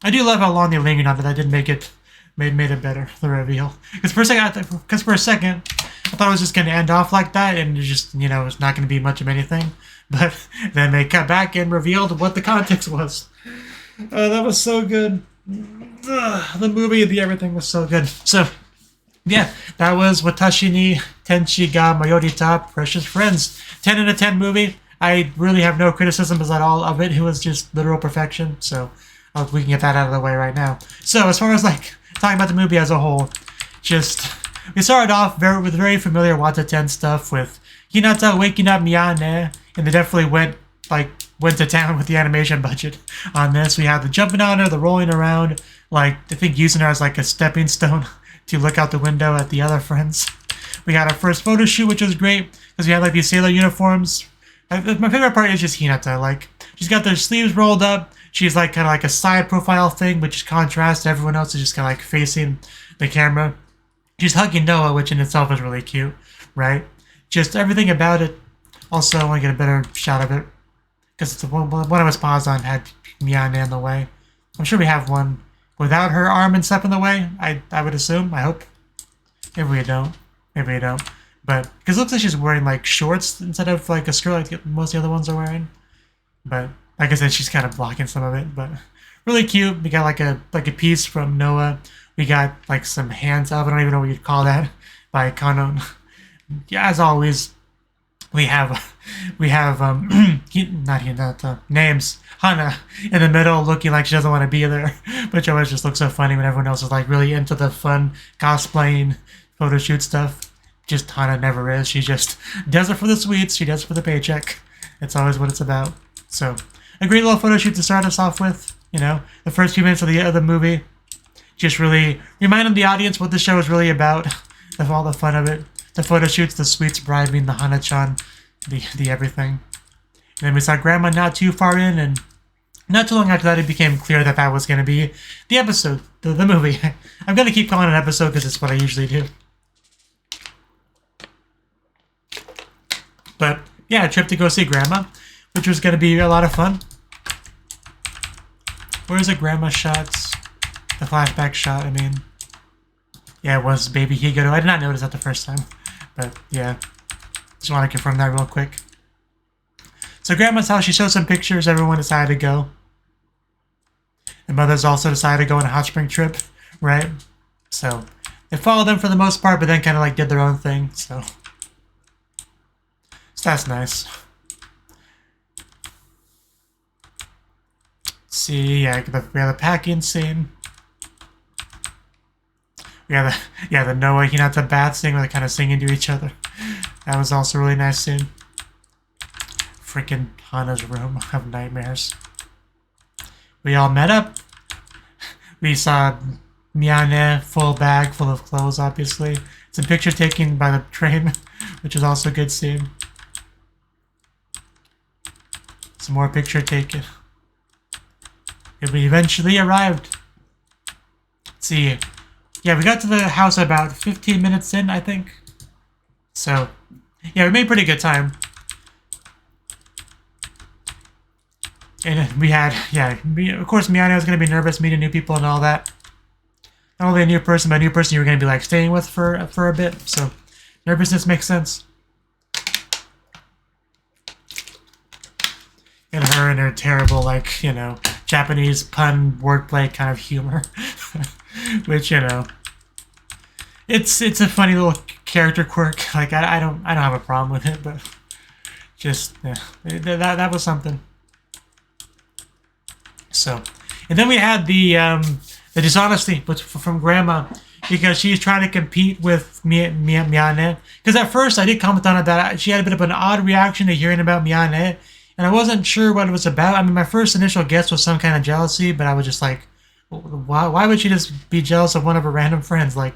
A: I do love how long they lingered on it. That did make it made it better, the reveal. Because for a second, I thought it was just going to end off like that, and it just, it's not going to be much of anything. But then they cut back and revealed what the context was. That was so good. The movie, the everything was so good. So, yeah, that was Watashi ni Tenshi ga Maiorita Precious Friends. 10 out of 10 movie. I really have no criticisms at all of it. It was just literal perfection. So, we can get that out of the way right now. So, as far as talking about the movie as a whole, we started off with very familiar Wataten stuff with Hinata waking up Miyane, and they definitely went to town with the animation budget on this. We had the jumping on her, the rolling around, I think using her as a stepping stone to look out the window at the other friends. We got our first photo shoot, which was great, because we had these sailor uniforms. My favorite part is just Hinata. She's got their sleeves rolled up. She's kind of a side profile thing, which is contrast to everyone else is just kind of facing the camera. She's hugging Noah, which in itself is really cute, right? Just everything about it. Also, I want to get a better shot of it, because it's one of us paused on had Miyane in the way. I'm sure we have one without her arm and stuff in the way. I would assume. I hope. Maybe we don't. But because it looks like she's wearing shorts instead of a skirt like most of the other ones are wearing. But like I said, she's kind of blocking some of it. But really cute. We got a piece from Noah. We got some hands up. I don't even know what you'd call that by Kanon. Yeah, as always, we have not Hinata, names. Hana in the middle looking like she doesn't want to be there, which always just looks so funny when everyone else is really into the fun cosplaying photo shoot stuff. Just Hana never is. She just does it for the sweets. She does it for the paycheck. It's always what it's about. So a great little photo shoot to start us off with. The first few minutes of the movie just really reminding the audience what the show is really about. Of all the fun of it. The photo shoots, the sweets bribing, the Hana-chan, the everything. And then we saw Grandma not too far in, and not too long after that, it became clear that that was going to be the episode, the movie. I'm going to keep calling it an episode because it's what I usually do. But yeah, a trip to go see Grandma, which was going to be a lot of fun. Where's the Grandma shots? The flashback shot, I mean. Yeah, it was Baby Higuro. I did not notice that the first time. But yeah, just want to confirm that real quick. So Grandma's house, she showed some pictures. Everyone decided to go. The mothers also decided to go on a hot spring trip, right? So they followed them for the most part, but then kind of like did their own thing. So that's nice. Let's see, yeah, we have the packing scene. We have the Noah Hinata bath scene where they're kind of singing to each other. That was also a really nice scene. Freaking Hana's room of nightmares. We all met up. We saw Miyane, full bag, full of clothes, obviously. Some picture taken by the train, which is also a good scene. Some more picture taken. We eventually arrived. Let's see. Yeah, we got to the house about 15 minutes in, I think. So, yeah, we made pretty good time. And we had, of course, Miyane was going to be nervous meeting new people and all that. Not only a new person, but a new person you were going to be, like, staying with for a bit. So, nervousness makes sense. And her and her terrible, like, you know, Japanese pun wordplay kind of humor. Which, you know, it's a funny little character quirk. Like, I don't have a problem with it, but just, yeah, that was something. So, and then we had the dishonesty from Grandma, because she's trying to compete with Miyane. Because at first I did comment on it that she had a bit of an odd reaction to hearing about Miyane, and I wasn't sure what it was about. I mean, my first initial guess was some kind of jealousy, but I was just like, why would she just be jealous of one of her random friends? Like,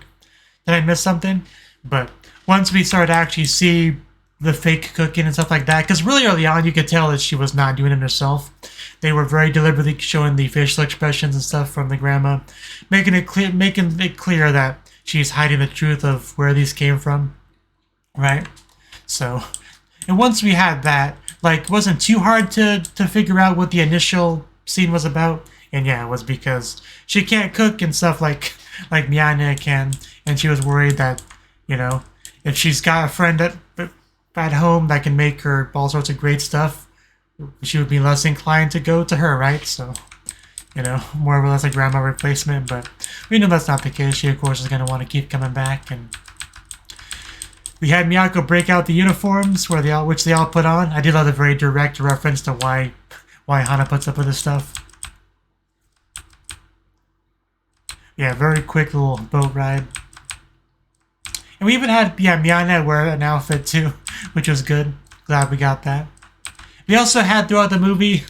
A: did I miss something? But once we started to actually see the fake cooking and stuff like that, because really early on you could tell that she was not doing it herself. They were very deliberately showing the facial expressions and stuff from the grandma, making it clear that she's hiding the truth of where these came from, right? So, and once we had that, like, it wasn't too hard to figure out what the initial scene was about. And yeah, it was because she can't cook and stuff like Miyane can, and she was worried that, you know, if she's got a friend at home that can make her all sorts of great stuff, she would be less inclined to go to her, right? So, you know, more or less a grandma replacement, but we know that's not the case. She, of course, is going to want to keep coming back. And we had Miyako break out the uniforms which they all put on. I did love the very direct reference to why Hana puts up with this stuff. Yeah, very quick little boat ride. And we even had, Miyane wear an outfit too, which was good. Glad we got that. We also had throughout the movie,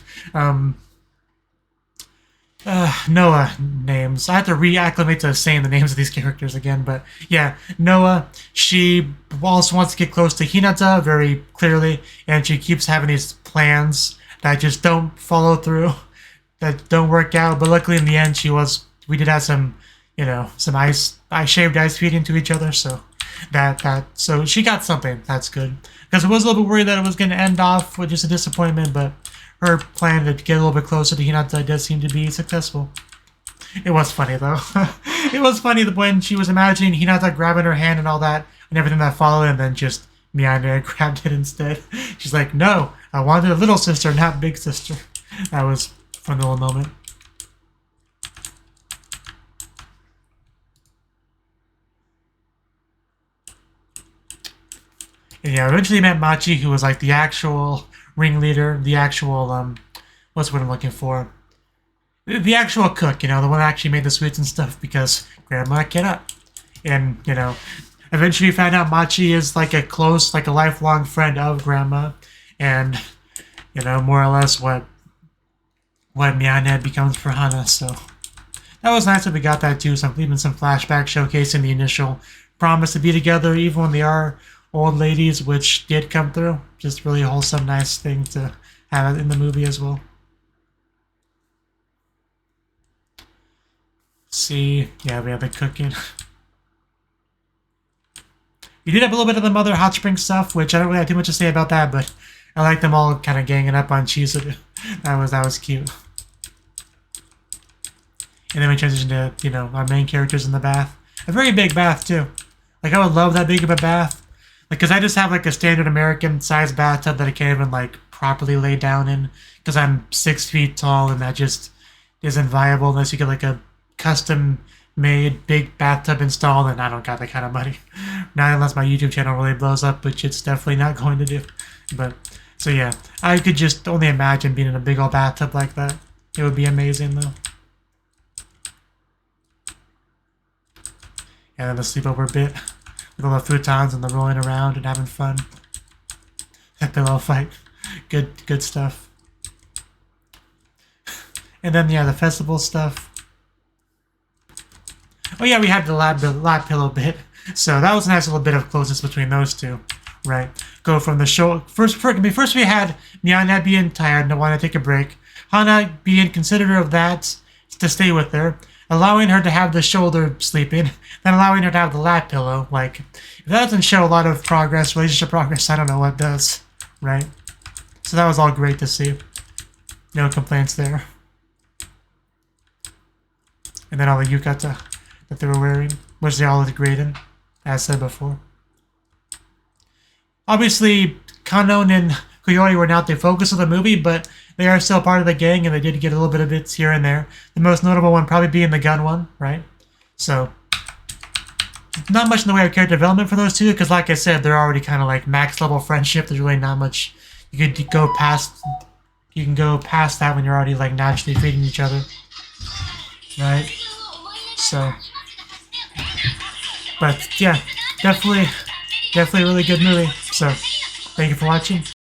A: Noah names. I have to reacclimate to saying the names of these characters again, but yeah, Noah, she also wants to get close to Hinata very clearly, and she keeps having these plans that just don't follow through, that don't work out, but luckily in the end we did have some, you know, some shaved ice feeding to each other, so so she got something. That's good. Because I was a little bit worried that it was going to end off with just a disappointment, but her plan to get a little bit closer to Hinata does seem to be successful. It was funny, though. It was funny when she was imagining Hinata grabbing her hand and all that, and everything that followed, and then just Miyane grabbed it instead. She's like, no, I wanted a little sister, not big sister. That was a fun little moment. And yeah, eventually met Machi, who was like the actual ringleader, the actual, what's what I'm looking for? The actual cook, you know, the one that actually made the sweets and stuff, because Grandma cannot. And, you know, eventually we found out Machi is like a lifelong friend of Grandma, and, you know, more or less what Miyane becomes for Hana, so that was nice that we got that too, even some flashback showcasing the initial promise to be together, even when they are old ladies, which did come through. Just really wholesome, nice thing to have in the movie as well. See, yeah, we have the cooking. We did have a little bit of the Mother Hot Spring stuff, which I don't really have too much to say about that, but I like them all kind of ganging up on Chizu. That was cute. And then we transitioned to, you know, our main characters in the bath. A very big bath, too. Like, I would love that big of a bath. Like, because I just have, like, a standard American-sized bathtub that I can't even, like, properly lay down in. Because I'm 6 feet tall, and that just isn't viable unless you get like a custom-made big bathtub installed, and I don't got that kind of money. Not unless my YouTube channel really blows up, which it's definitely not going to do. But so yeah, I could just only imagine being in a big old bathtub like that. It would be amazing though. And then the sleepover bit with all the futons and the rolling around and having fun. That pillow fight, good stuff. And then yeah, the festival stuff. Oh yeah, we had the lab pillow bit. So that was a nice little bit of closeness between those two, right? Go from the show first we had Miana being tired and wanting to take a break. Hana being considerate of that to stay with her, allowing her to have the shoulder sleeping, then allowing her to have the lap pillow. Like, if that doesn't show a lot of progress, relationship progress, I don't know what does, right? So that was all great to see. No complaints there. And then all the yukata that they were wearing, which they all looked great in, as said before. Obviously, Kanon and Koyori were not the focus of the movie, but they are still part of the gang, and they did get a little bit of bits here and there. The most notable one probably being the gun one, right? So, not much in the way of character development for those two, because like I said, they're already kind of like max level friendship. There's really not much you could go past. You can go past that when you're already like naturally feeding each other, right? So, but yeah, definitely a really good movie. So, thank you for watching.